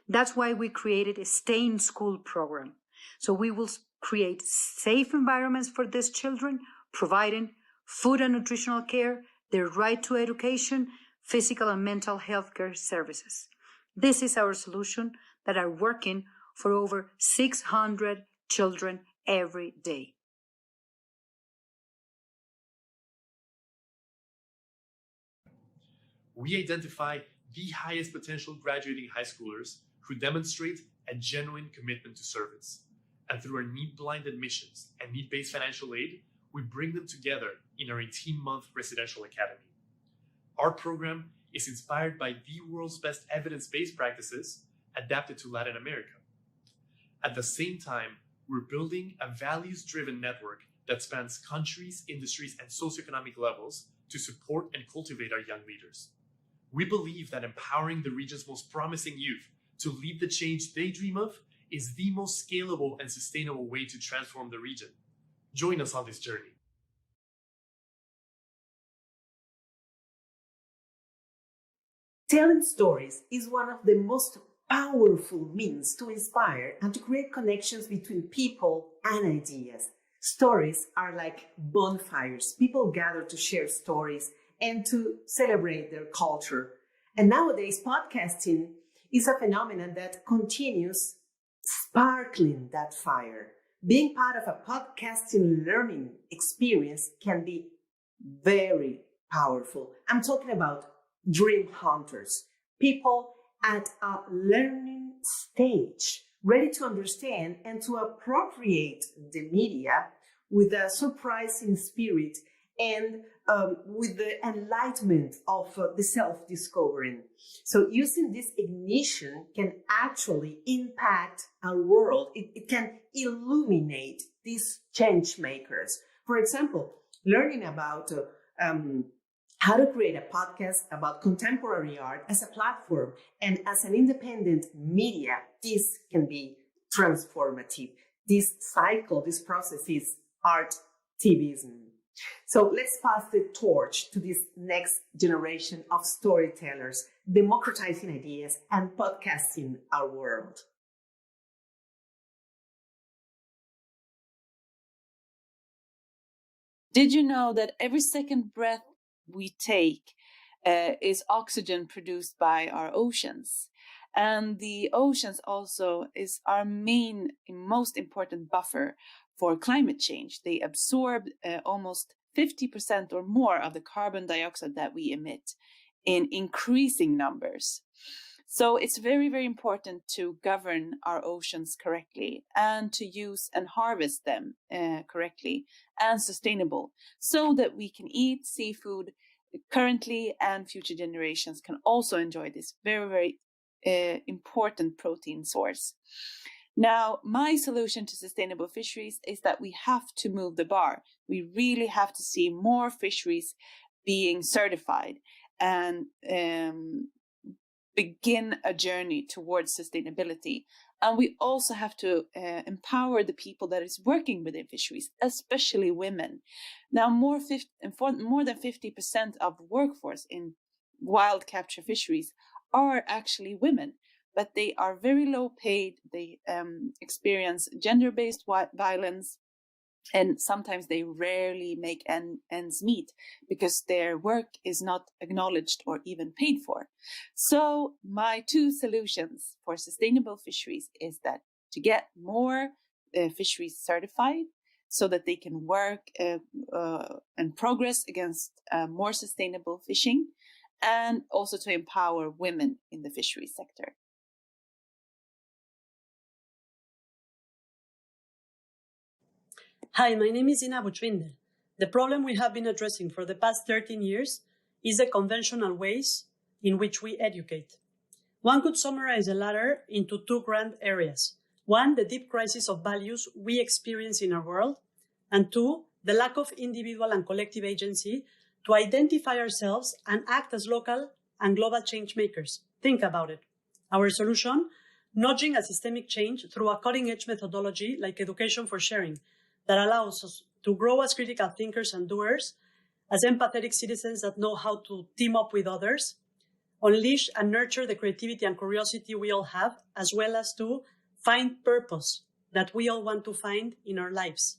N: That's why we created a Stay in School program. So we will create safe environments for these children, providing food and nutritional care, their right to education, physical and mental health care services. This is our solution that are working for over 600 children every day.
O: We identify the highest potential graduating high schoolers who demonstrate a genuine commitment to service. And through our need-blind admissions and need-based financial aid, we bring them together in our 18-month residential academy. Our program is inspired by the world's best evidence-based practices adapted to Latin America. At the same time, we're building a values-driven network that spans countries, industries, and socioeconomic levels to support and cultivate our young leaders. We believe that empowering the region's most promising youth to lead the change they dream of is the most scalable and sustainable way to transform the region. Join us on this journey.
P: Telling stories is one of the most powerful means to inspire and to create connections between people and ideas. Stories are like bonfires. People gather to share stories and to celebrate their culture. And nowadays, podcasting is a phenomenon that continues sparkling that fire. Being part of a podcasting learning experience can be very powerful. I'm talking about dream hunters, people at a learning stage, ready to understand and to appropriate the media with a surprising spirit and with the enlightenment of the self-discovering. So using this ignition can actually impact our world. It can illuminate these change makers. For example, learning about how to create a podcast about contemporary art as a platform and as an independent media, this can be transformative. This cycle, this process is art activism. So let's pass the torch to this next generation of storytellers, democratizing ideas and podcasting our world.
Q: Did you know that every second breath we take is oxygen produced by our oceans? And the oceans also is our most important buffer for climate change. They absorb almost 50% or more of the carbon dioxide that we emit. in increasing numbers. So it's very, very important to govern our oceans correctly and to use and harvest them correctly and sustainable, so that we can eat seafood currently and future generations can also enjoy this very, very important protein source. Now, my solution to sustainable fisheries is that we have to move the bar. We really have to see more fisheries being certified and begin a journey towards sustainability. And we also have to empower the people that is working within fisheries, especially women. Now, more than 50% of the workforce in wild capture fisheries are actually women, but they are very low paid. They experience gender-based violence, and sometimes they rarely make ends meet because their work is not acknowledged or even paid for. So my two solutions for sustainable fisheries is that to get more fisheries certified so that they can work and progress against more sustainable fishing, and also to empower women in the fisheries sector.
R: Hi, my name is Ina Buchwinde. The problem we have been addressing for the past 13 years is the conventional ways in which we educate. One could summarize the latter into two grand areas. One, the deep crisis of values we experience in our world, and two, the lack of individual and collective agency to identify ourselves and act as local and global change makers. Think about it. Our solution, nudging a systemic change through a cutting-edge methodology like education for sharing, that allows us to grow as critical thinkers and doers, as empathetic citizens that know how to team up with others, unleash and nurture the creativity and curiosity we all have, as well as to find purpose that we all want to find in our lives.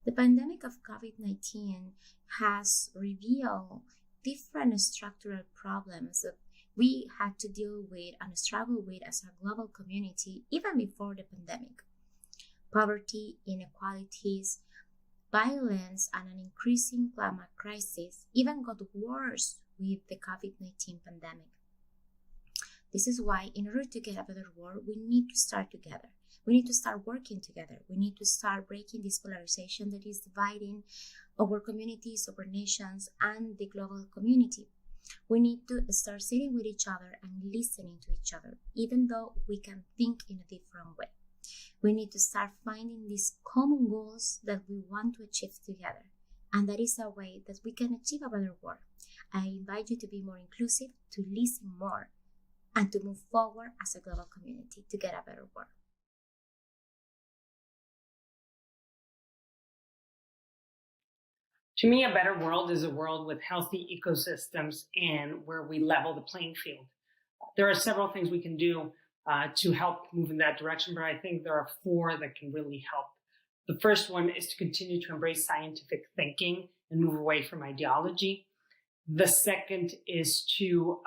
S: The pandemic of COVID-19 has revealed different structural problems that we had to deal with and struggle with as a global community even before the pandemic. Poverty, inequalities, violence, and an increasing climate crisis even got worse with the COVID-19 pandemic. This is why, in order to get a better world, we need to start together. We need to start working together. We need to start breaking this polarization that is dividing our communities, our nations, and the global community. We need to start sitting with each other and listening to each other, even though we can think in a different way. We need to start finding these common goals that we want to achieve together. And that is a way that we can achieve a better world. I invite you to be more inclusive, to listen more, and to move forward as a global community to get a better world.
T: To me, a better world is a world with healthy ecosystems and where we level the playing field. There are several things we can do to help move in that direction, but I think there are four that can really help. The first one is to continue to embrace scientific thinking and move away from ideology. The second is to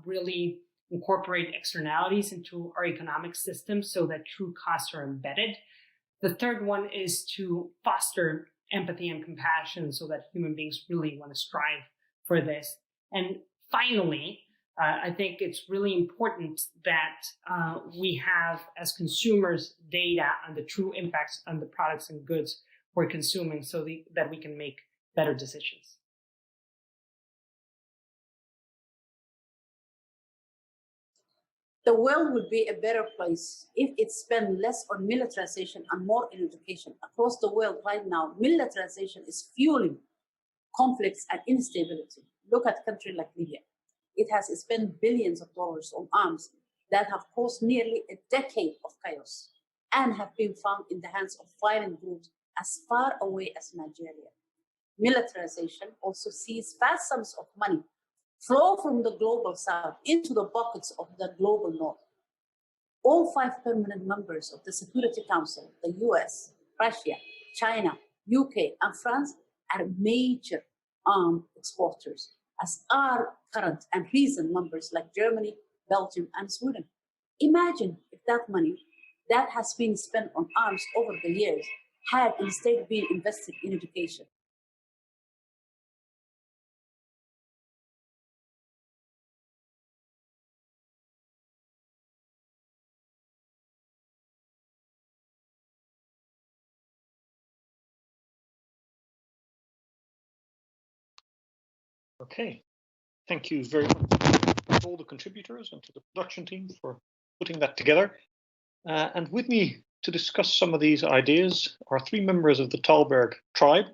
T: really incorporate externalities into our economic system so that true costs are embedded. The third one is to foster empathy and compassion so that human beings really want to strive for this. And finally, I think it's really important that we have, as consumers, data on the true impacts on the products and goods we're consuming so that we can make better decisions.
U: The world would be a better place if it spent less on militarization and more in education. Across the world right now, militarization is fueling conflicts and instability. Look at a country like Libya. It has spent billions of dollars on arms that have caused nearly a decade of chaos and have been found in the hands of violent groups as far away as Nigeria. Militarization also sees vast sums of money flow from the global south into the pockets of the global north. All 5 permanent members of the Security Council, the US, Russia, China, UK, and France, are major arms exporters, as are current and recent members like Germany, Belgium, and Sweden. Imagine if that money that has been spent on arms over the years had instead been invested in education.
L: Okay, thank you very much to all the contributors and to the production team for putting that together. And with me to discuss some of these ideas are three members of the Tallberg tribe.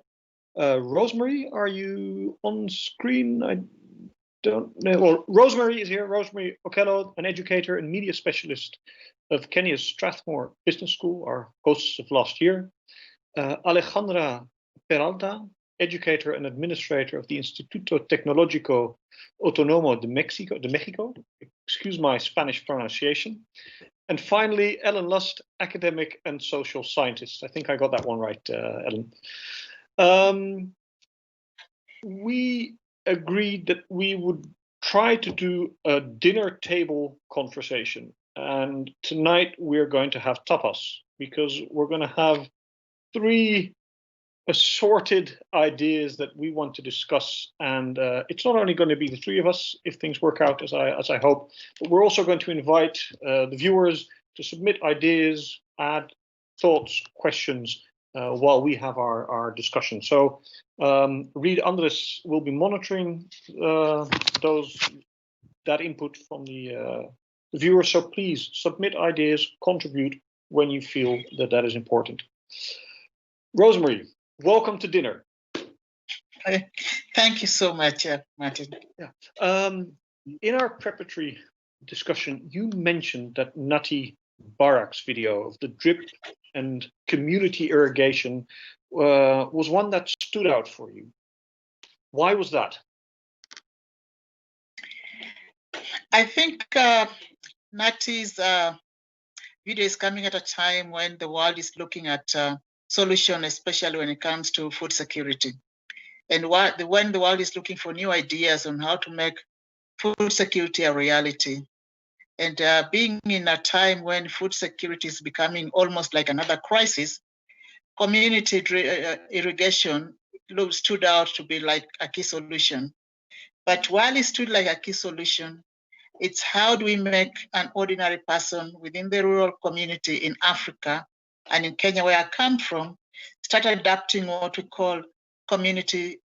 L: Rosemary, are you on screen? I don't know. Well, Rosemary is here. Rosemary Okello, an educator and media specialist of Kenya's Strathmore Business School, our hosts of last year. Alejandra Peralta, educator and administrator of the Instituto Tecnológico Autónomo de México. Excuse my Spanish pronunciation. And finally, Ellen Lust, academic and social scientist. I think I got that one right, Ellen. We agreed that we would try to do a dinner table conversation. And tonight we're going to have tapas because we're going to have three assorted ideas that we want to discuss, and it's not only going to be the three of us if things work out as I hope, but we're also going to invite the viewers to submit ideas, add thoughts, questions while we have our discussion. So Reed Andres will be monitoring that input from the viewers. So please submit ideas, contribute when you feel that is important. Rosemary, welcome to dinner.
K: Thank you so much, Martin.
L: Yeah. In our preparatory discussion, you mentioned that Nati Barak's video of the drip and community irrigation was one that stood out for you. Why was that?
K: I think Nati's video is coming at a time when the world is looking at solutions, especially when it comes to food security. And when the world is looking for new ideas on how to make food security a reality. And being in a time when food security is becoming almost like another crisis, community irrigation stood out to be like a key solution. But while it stood like a key solution, it's how do we make an ordinary person within the rural community in Africa and in Kenya, where I come from, start adapting what we call community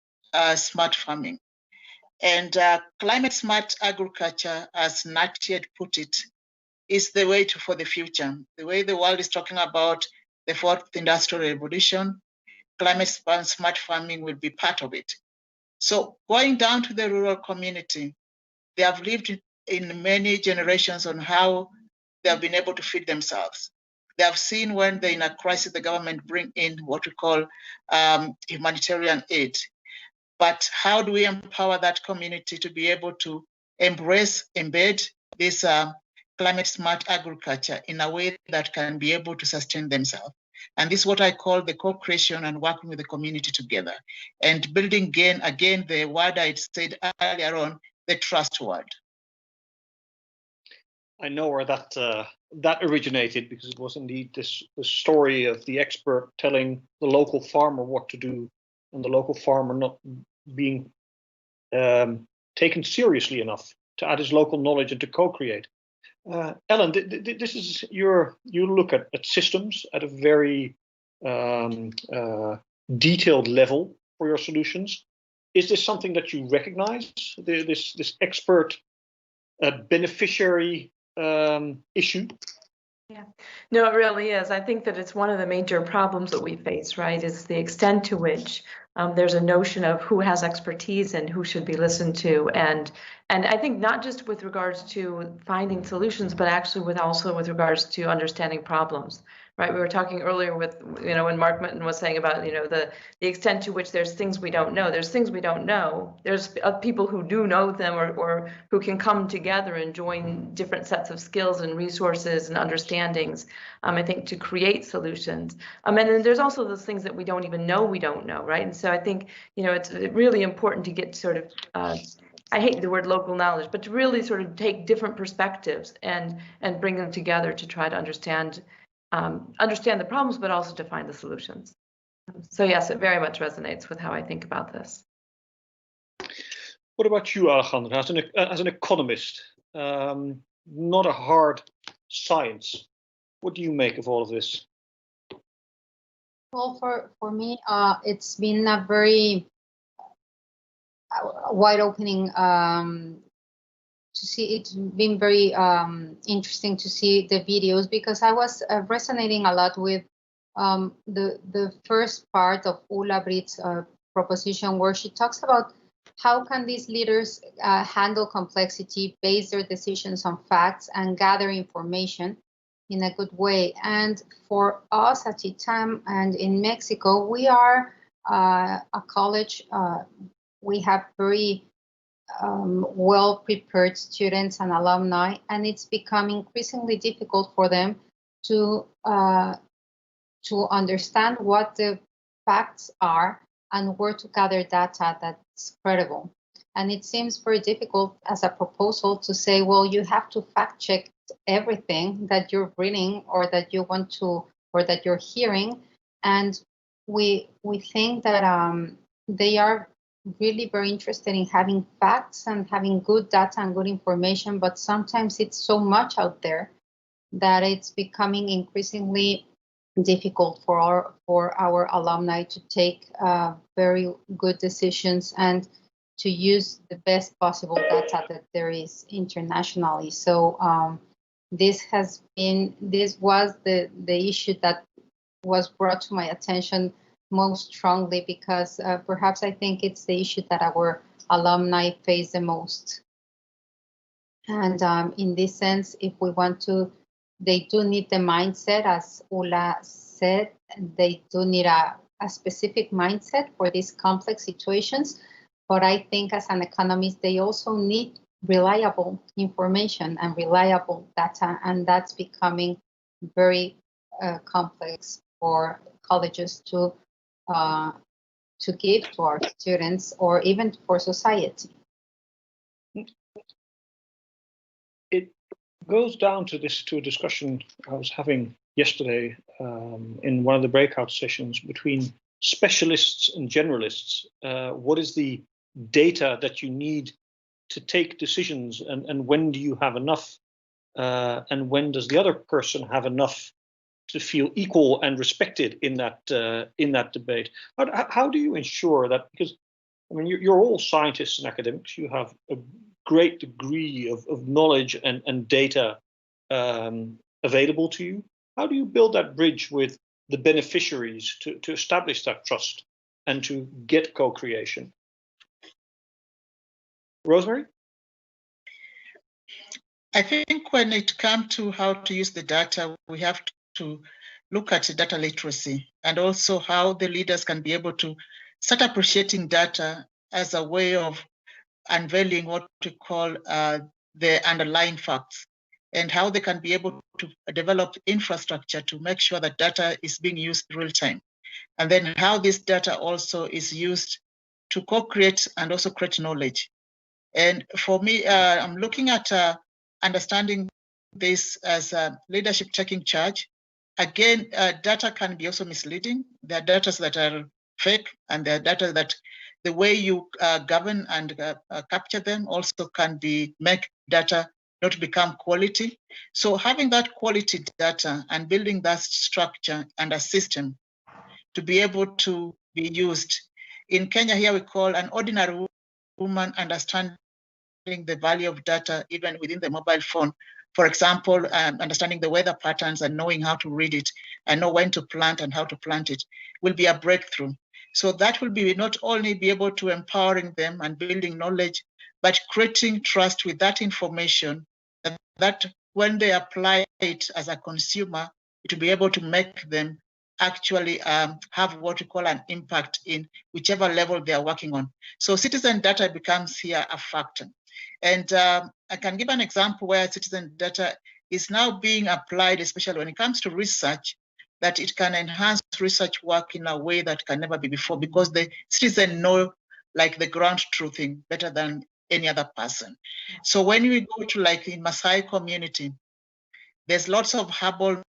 K: smart farming. And climate smart agriculture, as Nati had put it, is the way for the future. The way the world is talking about the fourth industrial revolution, climate smart farming will be part of it. So going down to the rural community, they have lived in many generations on how they have been able to feed themselves. They have seen when they're in a crisis, the government bring in what we call humanitarian aid. But how do we empower that community to be able to embed this climate smart agriculture in a way that can be able to sustain themselves? And this is what I call the co-creation and working with the community together and building again the word I said earlier on, the trust word.
L: I know where that originated, because it was indeed the story of the expert telling the local farmer what to do, and the local farmer not being taken seriously enough to add his local knowledge and to co-create. Ellen, this is you look at systems at a very detailed level for your solutions. Is this something that you recognize, this expert beneficiary issue?
J: Yeah, no, it really is. I think that it's one of the major problems that we face, right, is the extent to which there's a notion of who has expertise and who should be listened to. And I think not just with regards to finding solutions, but actually also with regards to understanding problems, right? We were talking earlier with, when Mark Mitten was saying about, the extent to which there's things we don't know. There's things we don't know. There's people who do know them or who can come together and join different sets of skills and resources and understandings, I think, to create solutions. And then there's also those things that we don't even know we don't know, right? And so I think, it's really important to get sort of, I hate the word local knowledge, but to really sort of take different perspectives and bring them together to try to understand the problems, but also to find the solutions. So yes, it very much resonates with how I think about this.
L: What about you, Alejandra, as an economist? Not a hard science. What do you make of all of this?
B: Well, for me, it's been a very wide-opening to see. It's been very interesting to see the videos, because I was resonating a lot with the first part of Ulla Britt's proposition, where she talks about how can these leaders handle complexity, base their decisions on facts, and gather information in a good way. And for us at ITAM and in Mexico, we are a college. We have very well-prepared students and alumni, and it's become increasingly difficult for them to understand what the facts are and where to gather data that's credible. And it seems very difficult as a proposal to say, well, you have to fact check everything that you're reading or that you want to, or that you're hearing. And we think that they are really very interested in having facts and having good data and good information, but sometimes it's so much out there that it's becoming increasingly difficult for our alumni to take very good decisions and to use the best possible data that there is internationally. So this was the issue that was brought to my attention most strongly, because perhaps I think it's the issue that our alumni face the most. And in this sense, if we want to, they do need the mindset, as Ulla said, they do need a specific mindset for these complex situations. But I think as an economist, they also need reliable information and reliable data, and that's becoming very complex for colleges to give to our students, or even for society.
L: It goes down to a discussion I was having yesterday in one of the breakout sessions between specialists and generalists. What is the data that you need to take decisions, and when do you have enough, and when does the other person have enough to feel equal and respected in that debate? How do you ensure that? Because I mean, you're all scientists and academics. You have a great degree of knowledge and data available to you. How do you build that bridge with the beneficiaries to establish that trust and to get co-creation? Rosemary?
K: I think when it comes to how to use the data, we have to look at data literacy, and also how the leaders can be able to start appreciating data as a way of unveiling what we call the underlying facts, and how they can be able to develop infrastructure to make sure that data is being used real time. And then how this data also is used to co-create and also create knowledge. And for me, I'm looking at understanding this as leadership taking charge. Again, data can be also misleading. There are data that are fake, and there are data that the way you govern and capture them also can make data not become quality. So having that quality data and building that structure and a system to be able to be used. In Kenya here, we call an ordinary woman understanding the value of data even within the mobile phone. For example, understanding the weather patterns and knowing how to read it and know when to plant and how to plant it will be a breakthrough. So that will be not only be able to empowering them and building knowledge, but creating trust with that information, that when they apply it as a consumer, it will be able to make them actually have what we call an impact in whichever level they are working on. So citizen data becomes here a factor. And I can give an example where citizen data is now being applied, especially when it comes to research, that it can enhance research work in a way that can never be before, because the citizen know like the ground truthing better than any other person. So when we go to like in Maasai community, there's lots of herbal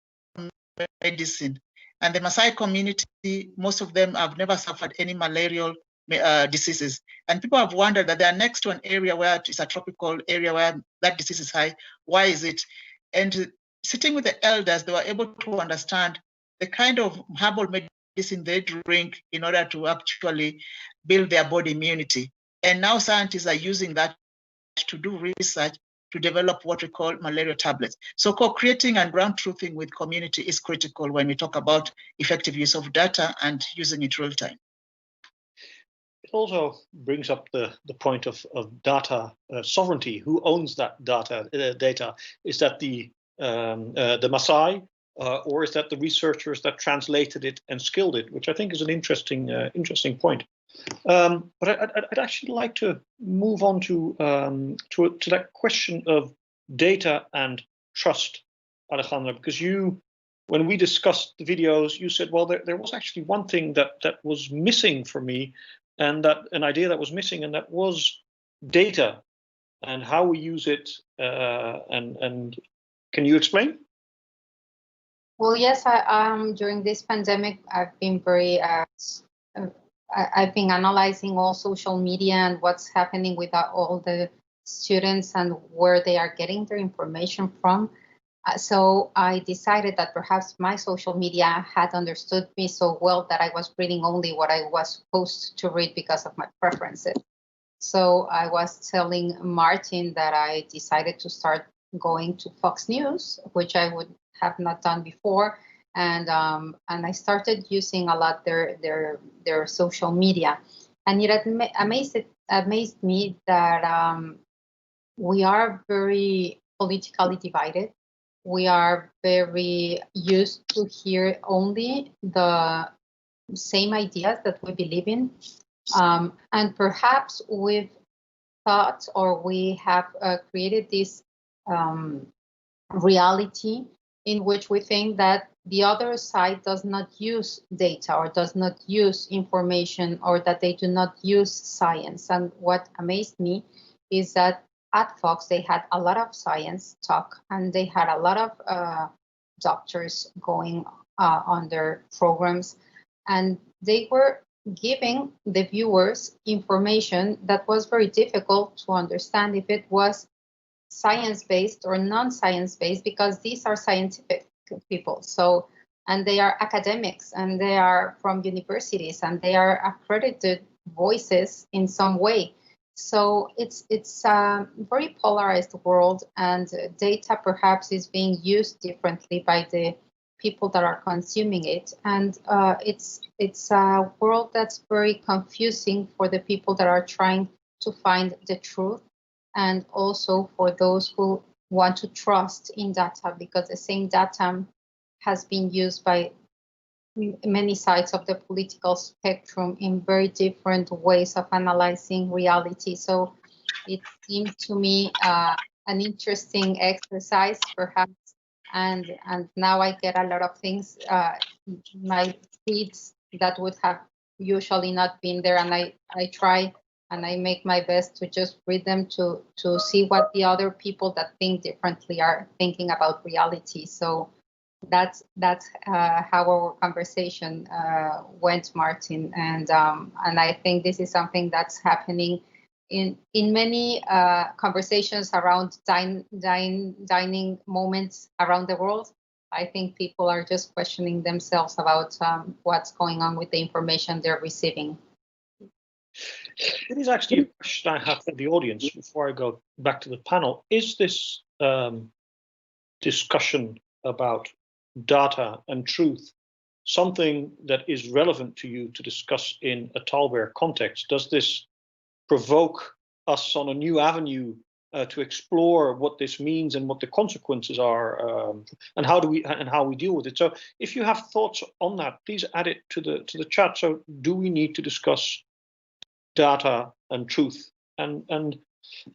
K: medicine. And the Maasai community, most of them have never suffered any malarial diseases. And people have wondered that they are next to an area where it's a tropical area where that disease is high. Why is it? And sitting with the elders, they were able to understand the kind of herbal medicine they drink in order to actually build their body immunity. And now scientists are using that to do research to develop what we call malaria tablets. So co-creating and ground truthing with community is critical when we talk about effective use of data and using it real time.
L: It also brings up the point of data sovereignty. Who owns that data? Is that the Maasai, or is that the researchers that translated it and skilled it? Which I think is an interesting point. But I'd actually like to move on to that question of data and trust, Alejandra, because when we discussed the videos, you said, well, there was actually one thing that was missing for me, and that an idea that was missing, and that was data and how we use it. And can you explain?
B: Well, yes, during this pandemic, I've been I've been analyzing all social media and what's happening with all the students and where they are getting their information from. So I decided that perhaps my social media had understood me so well that I was reading only what I was supposed to read because of my preferences. So I was telling Martin that I decided to start going to Fox News, which I would have not done before. And I started using a lot their social media, and it amazed me that we are very politically divided. We are very used to hear only the same ideas that we believe in, and perhaps we've thought or we have created this reality in which we think that the other side does not use data or does not use information, or that they do not use science. And what amazed me is that at Fox, they had a lot of science talk, and they had a lot of doctors going on their programs, and they were giving the viewers information that was very difficult to understand if it was science-based or non-science-based, because these are scientific people. So, and they are academics, and they are from universities, and they are accredited voices in some way. So it's a very polarized world, and data perhaps is being used differently by the people that are consuming it. And it's a world that's very confusing for the people that are trying to find the truth, and also for those who want to trust in data, because the same data has been used by many sides of the political spectrum in very different ways of analyzing reality. So it seemed to me an interesting exercise, perhaps, and now I get a lot of things, my feeds that would have usually not been there, and I try and I make my best to just read them to see what the other people that think differently are thinking about reality. So that's how our conversation went, Martin, and I think this is something that's happening in many conversations around dining moments around the world. I think people are just questioning themselves about what's going on with the information they're receiving.
L: It is actually a question I have for the audience before I go back to the panel. Is this discussion about data and truth something that is relevant to you to discuss in a Tallberg context? Does this provoke us on a new avenue to explore what this means and what the consequences are, and how we deal with it? So if you have thoughts on that, please add it to the chat. So do we need to discuss data and truth? And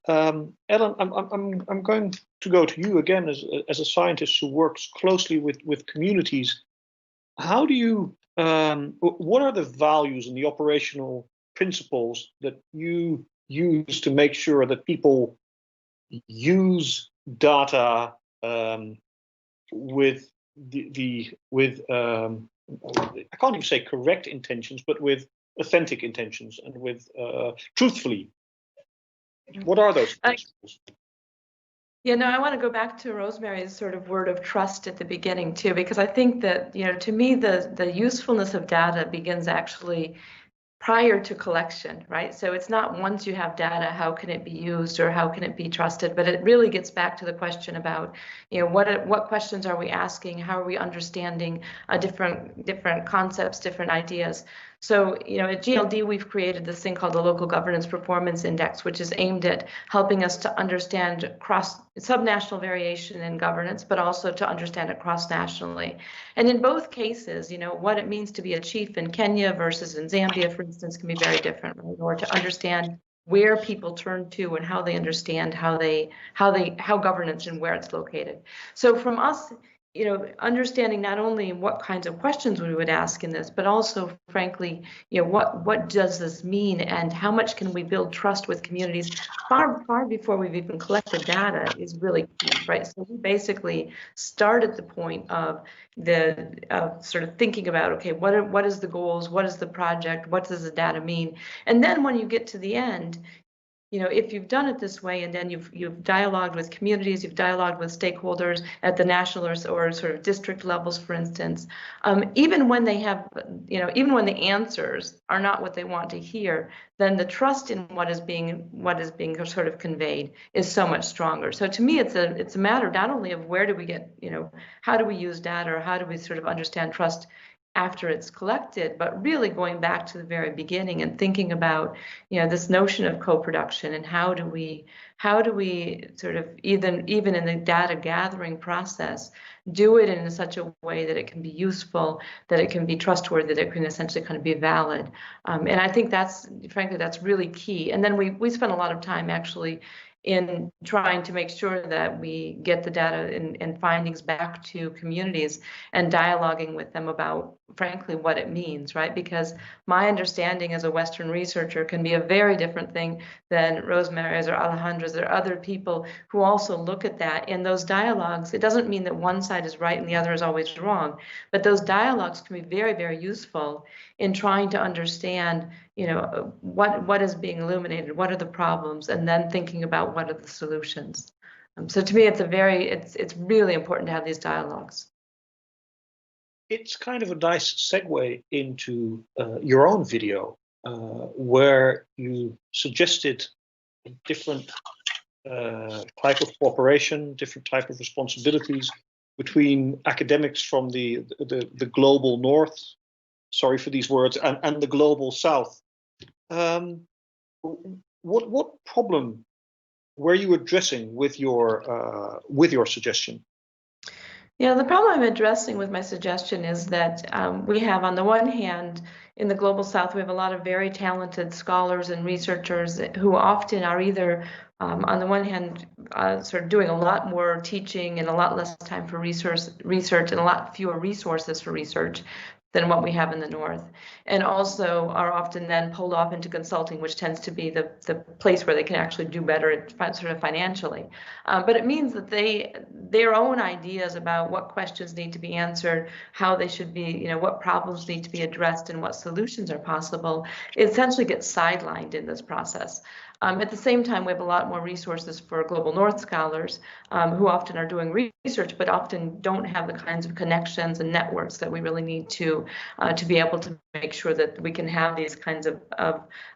L: Ellen, I'm going to go to you again as a scientist who works closely with communities. How do you what are the values and the operational principles that you use to make sure that people use data with I can't even say correct intentions, but with authentic intentions and with truthfully. What are those principles?
J: Yeah, no, I want to go back to Rosemary's sort of word of trust at the beginning too, because I think that, to me, the usefulness of data begins actually prior to collection, right? So it's not once you have data, how can it be used or how can it be trusted? But it really gets back to the question about, what questions are we asking? How are we understanding different concepts, different ideas? So, at GLD, we've created this thing called the Local Governance Performance Index, which is aimed at helping us to understand subnational variation in governance, but also to understand it cross-nationally. And in both cases, what it means to be a chief in Kenya versus in Zambia, for instance, can be very different, right? Or to understand where people turn to and how they understand how governance and where it's located. So from us, understanding not only what kinds of questions we would ask in this, but also, frankly, what does this mean and how much can we build trust with communities far before we've even collected data is really key, right? So we basically start at the point of sort of thinking about, okay, what is the goals, what is the project, what does the data mean? And then when you get to the end, if you've done it this way, and then you've dialogued with communities, you've dialogued with stakeholders at the national or sort of district levels, for instance, even when they have, even when the answers are not what they want to hear, then the trust in what is being sort of conveyed is so much stronger. So to me, it's a matter not only of where do we get, how do we use data, or how do we sort of understand trust after it's collected, but really going back to the very beginning and thinking about, this notion of co-production and how do we sort of even in the data gathering process, do it in such a way that it can be useful, that it can be trustworthy, that it can essentially kind of be valid. And I think that's really key. And then we spent a lot of time actually in trying to make sure that we get the data and findings back to communities and dialoguing with them about, frankly, what it means, right? Because my understanding as a Western researcher can be a very different thing than Rosemary's or Alejandra's or other people who also look at that. In those dialogues, it doesn't mean that one side is right and the other is always wrong, but those dialogues can be very, very useful in trying to understand, what is being illuminated, what are the problems, and then thinking about what are the solutions. So to me, it's really important to have these dialogues.
L: It's kind of a nice segue into your own video, where you suggested a different type of cooperation, different type of responsibilities between academics from the global north, sorry for these words, and the global south. What problem were you addressing with your suggestion?
J: Yeah, the problem I'm addressing with my suggestion is that we have, on the one hand, in the Global South, we have a lot of very talented scholars and researchers who often are either, on the one hand, sort of doing a lot more teaching and a lot less time for research and a lot fewer resources for research than what we have in the North, and also are often then pulled off into consulting, which tends to be the place where they can actually do better sort of financially. But it means that their own ideas about what questions need to be answered, how they should be, what problems need to be addressed and what solutions are possible, it essentially gets sidelined in this process. At the same time, we have a lot more resources for Global North scholars who often are doing research, but often don't have the kinds of connections and networks that we really need to be able to make sure that we can have these kinds of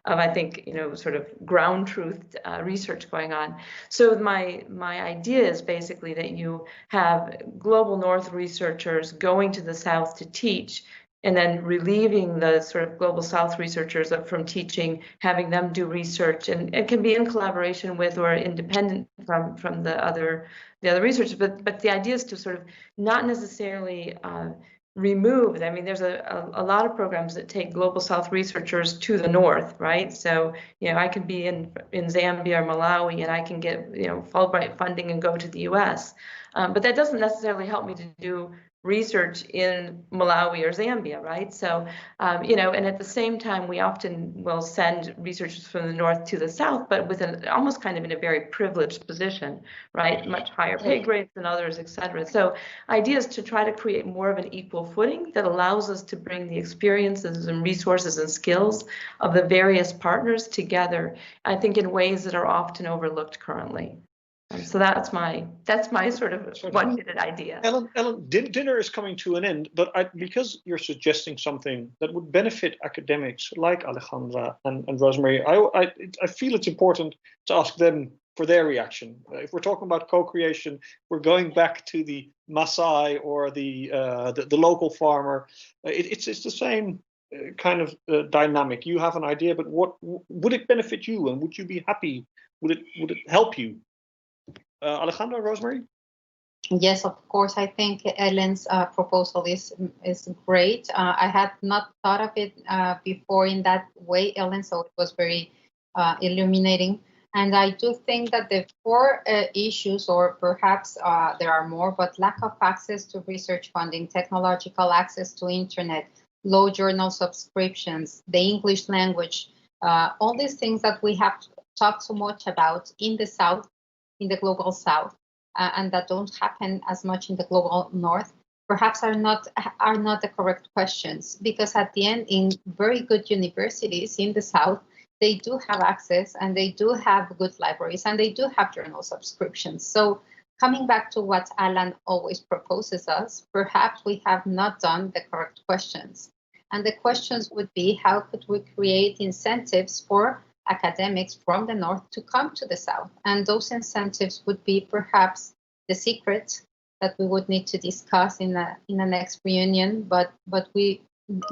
J: I think, sort of ground truth research going on. So my idea is basically that you have Global North researchers going to the South to teach, and then relieving the sort of Global South researchers from teaching, having them do research, and it can be in collaboration with or independent from the other researchers. But the idea is to sort of not necessarily remove. I mean, there's a lot of programs that take Global South researchers to the North, right? So I could be in Zambia or Malawi, and I can get Fulbright funding and go to the U.S. But that doesn't necessarily help me to do research in Malawi or Zambia, right? So, and at the same time, we often will send researchers from the north to the south, but with almost kind of in a very privileged position, right? Much higher pay grades than others, et cetera. So idea is to try to create more of an equal footing that allows us to bring the experiences and resources and skills of the various partners together, I think in ways that are often overlooked currently. So that's my sort of 1 minute idea.
L: Ellen, dinner is coming to an end, but because you're suggesting something that would benefit academics like Alejandra and Rosemary, I feel it's important to ask them for their reaction. If we're talking about co-creation, we're going back to the Maasai or the local farmer. It's the same kind of dynamic. You have an idea, but what would it benefit you, and would you be happy? Would it help you? Alejandra, Rosemary?
B: Yes, of course. I think Ellen's proposal is great. I had not thought of it before in that way, Ellen, so it was very illuminating. And I do think that the 4 issues, or perhaps there are more, but lack of access to research funding, technological access to internet, low journal subscriptions, the English language, all these things that we have talked so much about in the South, in the global South, and that don't happen as much in the global North, perhaps are not the correct questions, because at the end, in very good universities in the South, they do have access and they do have good libraries and they do have journal subscriptions. So coming back to what Alan always proposes us, perhaps we have not done the correct questions. And the questions would be, how could we create incentives for academics from the North to come to the South? And those incentives would be perhaps the secret that we would need to discuss in the next reunion, but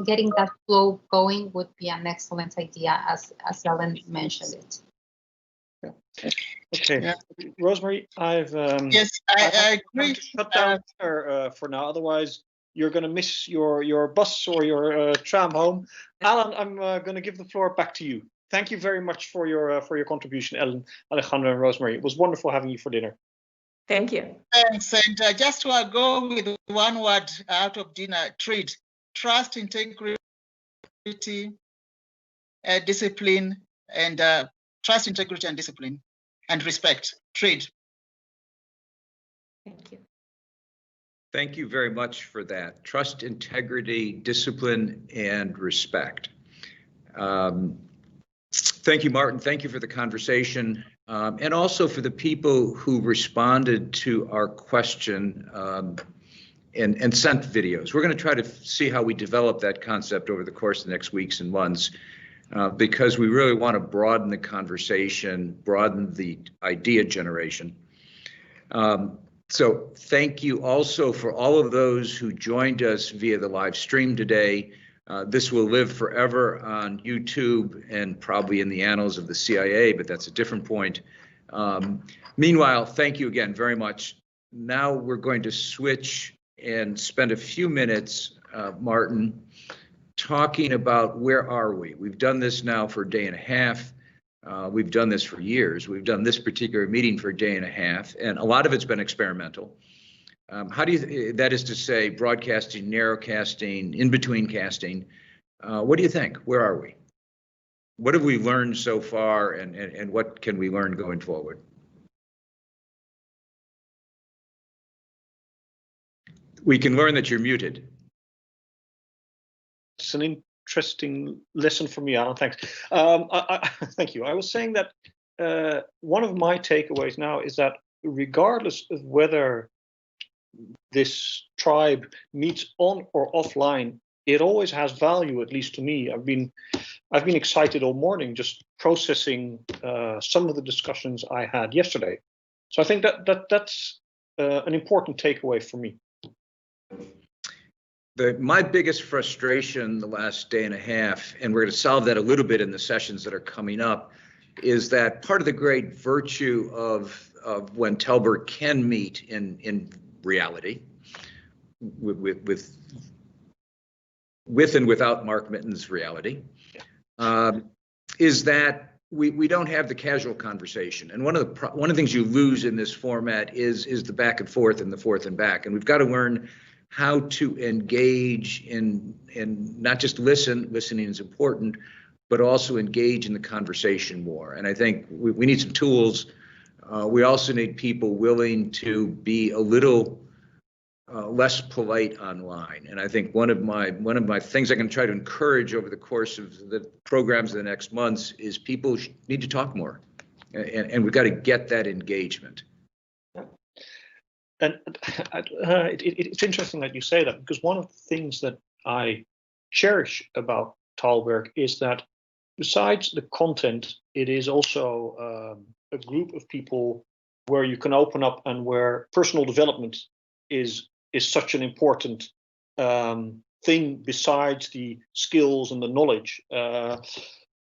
B: getting that flow going would be an excellent idea, as Ellen mentioned it.
L: Yeah. Okay, yeah. Rosemary,
K: yes, I agree.
L: Shut down for now, otherwise you're going to miss your bus or your tram home. Alan, I'm going to give the floor back to you. Thank you very much for your contribution, Ellen, Alejandra, and Rosemary. It was wonderful having you for dinner.
J: Thank you.
K: Thanks. And just to go with one word out of dinner, TREAD: trust, integrity, discipline, and trust, integrity, and discipline, and respect. TREAD.
J: Thank you.
A: Thank you very much for that. Trust, integrity, discipline, and respect. Thank you, Martin. Thank you for the conversation, and also for the people who responded to our question and sent videos. We're going to try to see how we develop that concept over the course of the next weeks and months, because we really want to broaden the conversation, broaden the idea generation. So thank you also for all of those who joined us via the live stream today. This will live forever on YouTube and probably in the annals of the CIA, but that's a different point. Meanwhile, thank you again very much. Now we're going to switch and spend a few minutes, Martin, talking about where are we? We've done this now for a day and a half. We've done this for years. We've done this particular meeting for a day and a half, and a lot of it's been experimental. How do you, that is to say, broadcasting, narrowcasting, in-between casting. What do you think? Where are we? What have we learned so far, and what can we learn going forward? We can learn that you're muted.
L: It's an interesting lesson for me, Alan. Thanks. Thank you. I was saying that one of my takeaways now is that regardless of whether this tribe meets on or offline, it always has value, at least to me. I've been excited all morning just processing some of the discussions I had yesterday. So I think that's an important takeaway for me.
A: My biggest frustration the last day and a half, and we're going to solve that a little bit in the sessions that are coming up, is that part of the great virtue of when Tallberg can meet in reality, with and without Mark Mitten's reality, is that we don't have the casual conversation. And one of the things you lose in this format is the back and forth and the forth and back. And we've got to learn how to engage in not just listening is important, but also engage in the conversation more. And I think we need some tools. We also need people willing to be a little less polite online. And I think one of my things I can try to encourage over the course of the programs in the next months is people need to talk more, and we've got to get that engagement.
L: And it's interesting that you say that, because one of the things that I cherish about Tallberg is that besides the content, it is also a group of people where you can open up and where personal development is such an important thing besides the skills and the knowledge.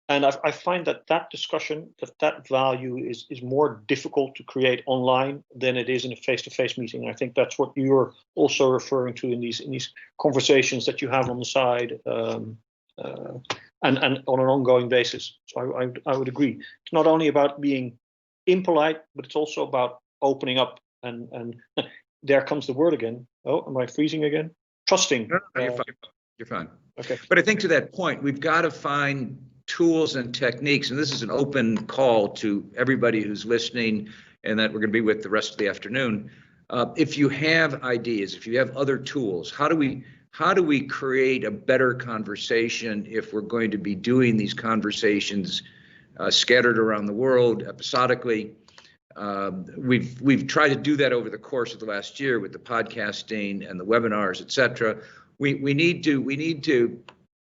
L: And I find that discussion, that value is more difficult to create online than it is in a face-to-face meeting. I think that's what you're also referring to in these conversations that you have on the side and on an ongoing basis. So I would agree. It's not only about being impolite, but it's also about opening up and there comes the word again. Oh, am I freezing again? Trusting.
A: No, you're fine. You're fine.
L: Okay.
A: But I think to that point, we've got to find tools and techniques, and this is an open call to everybody who's listening and that we're going to be with the rest of the afternoon. If you have ideas, if you have other tools, how do we create a better conversation if we're going to be doing these conversations scattered around the world episodically? We've tried to do that over the course of the last year with the podcasting and the webinars, et cetera. We need to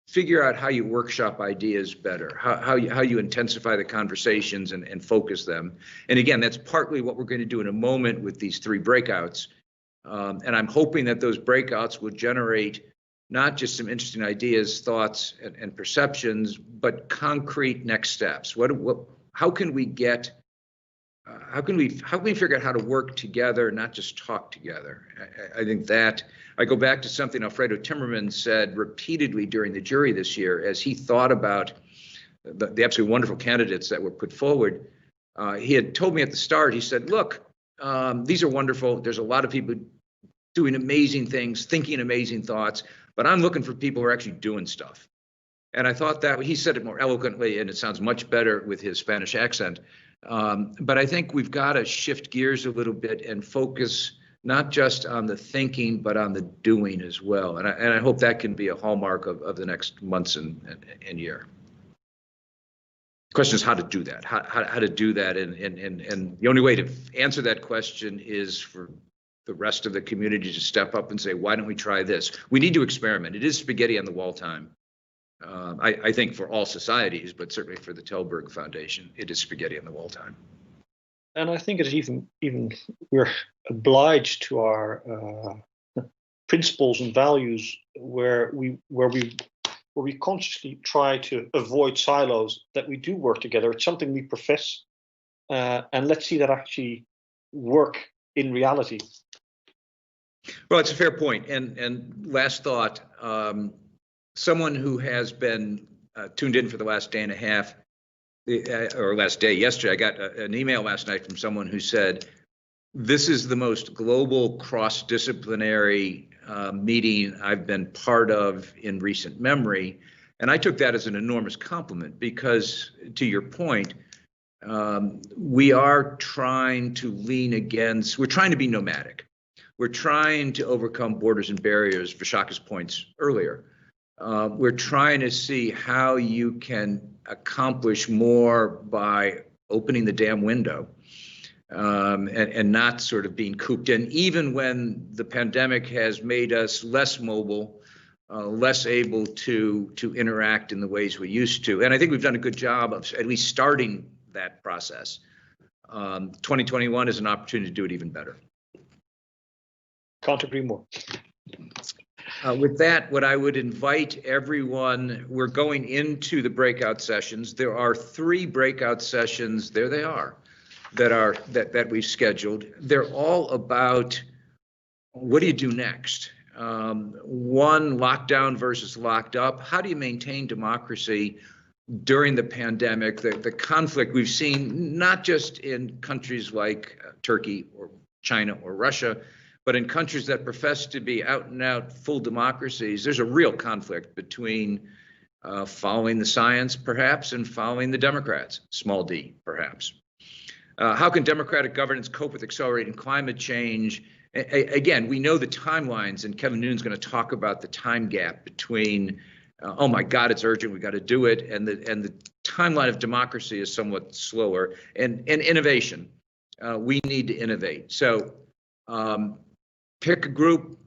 A: figure out how you workshop ideas better, how you intensify the conversations and focus them. And again, that's partly what we're going to do in a moment with these 3 breakouts. And I'm hoping that those breakouts will generate not just some interesting ideas, thoughts, and perceptions, but concrete next steps. How can we figure out how to work together, not just talk together? I think that I go back to something Alfredo Timmerman said repeatedly during the jury this year as he thought about the absolutely wonderful candidates that were put forward. He had told me at the start, he said, look, these are wonderful. There's a lot of people doing amazing things, thinking amazing thoughts, but I'm looking for people who are actually doing stuff. And I thought that he said it more eloquently, and it sounds much better with his Spanish accent. But I think we've got to shift gears a little bit and focus not just on the thinking, but on the doing as well. And I hope that can be a hallmark of the next months and year. The question is how to do that, how to do that. And the only way to answer that question is for the rest of the community to step up and say, why don't we try this? We need to experiment. It is spaghetti on the wall time. I think for all societies, but certainly for the Tallberg Foundation, it is spaghetti on the wall time.
L: And I think it's even we're obliged to our principles and values where we consciously try to avoid silos, that we do work together. It's something we profess, and let's see that actually work in reality.
A: Well, it's a fair point. And last thought. Someone who has been tuned in for the last day and a half, or last day, yesterday, I got an email last night from someone who said, this is the most global cross-disciplinary meeting I've been part of in recent memory. And I took that as an enormous compliment because, to your point, we are trying to lean against, we're trying to be nomadic. We're trying to overcome borders and barriers, Vishakha's points earlier. We're trying to see how you can accomplish more by opening the damn window and not sort of being cooped in, even when the pandemic has made us less mobile, less able to interact in the ways we used to. And I think we've done a good job of at least starting that process. 2021 is an opportunity to do it even better.
L: Can't agree more.
A: With that, what I would invite everyone, we're going into the breakout sessions. There are 3 breakout sessions, there they are, that we've scheduled. They're all about what do you do next? One, lockdown versus locked up. How do you maintain democracy during the pandemic? The conflict we've seen, not just in countries like Turkey or China or Russia, But in countries that profess to be out and out full democracies, there's a real conflict between following the science, perhaps, and following the Democrats, small d, perhaps. How can democratic governance cope with accelerating climate change? Again, we know the timelines, and Kevin Noon's going to talk about the time gap between, oh my God, it's urgent, we got to do it, and the timeline of democracy is somewhat slower. And innovation, we need to innovate. So pick a group,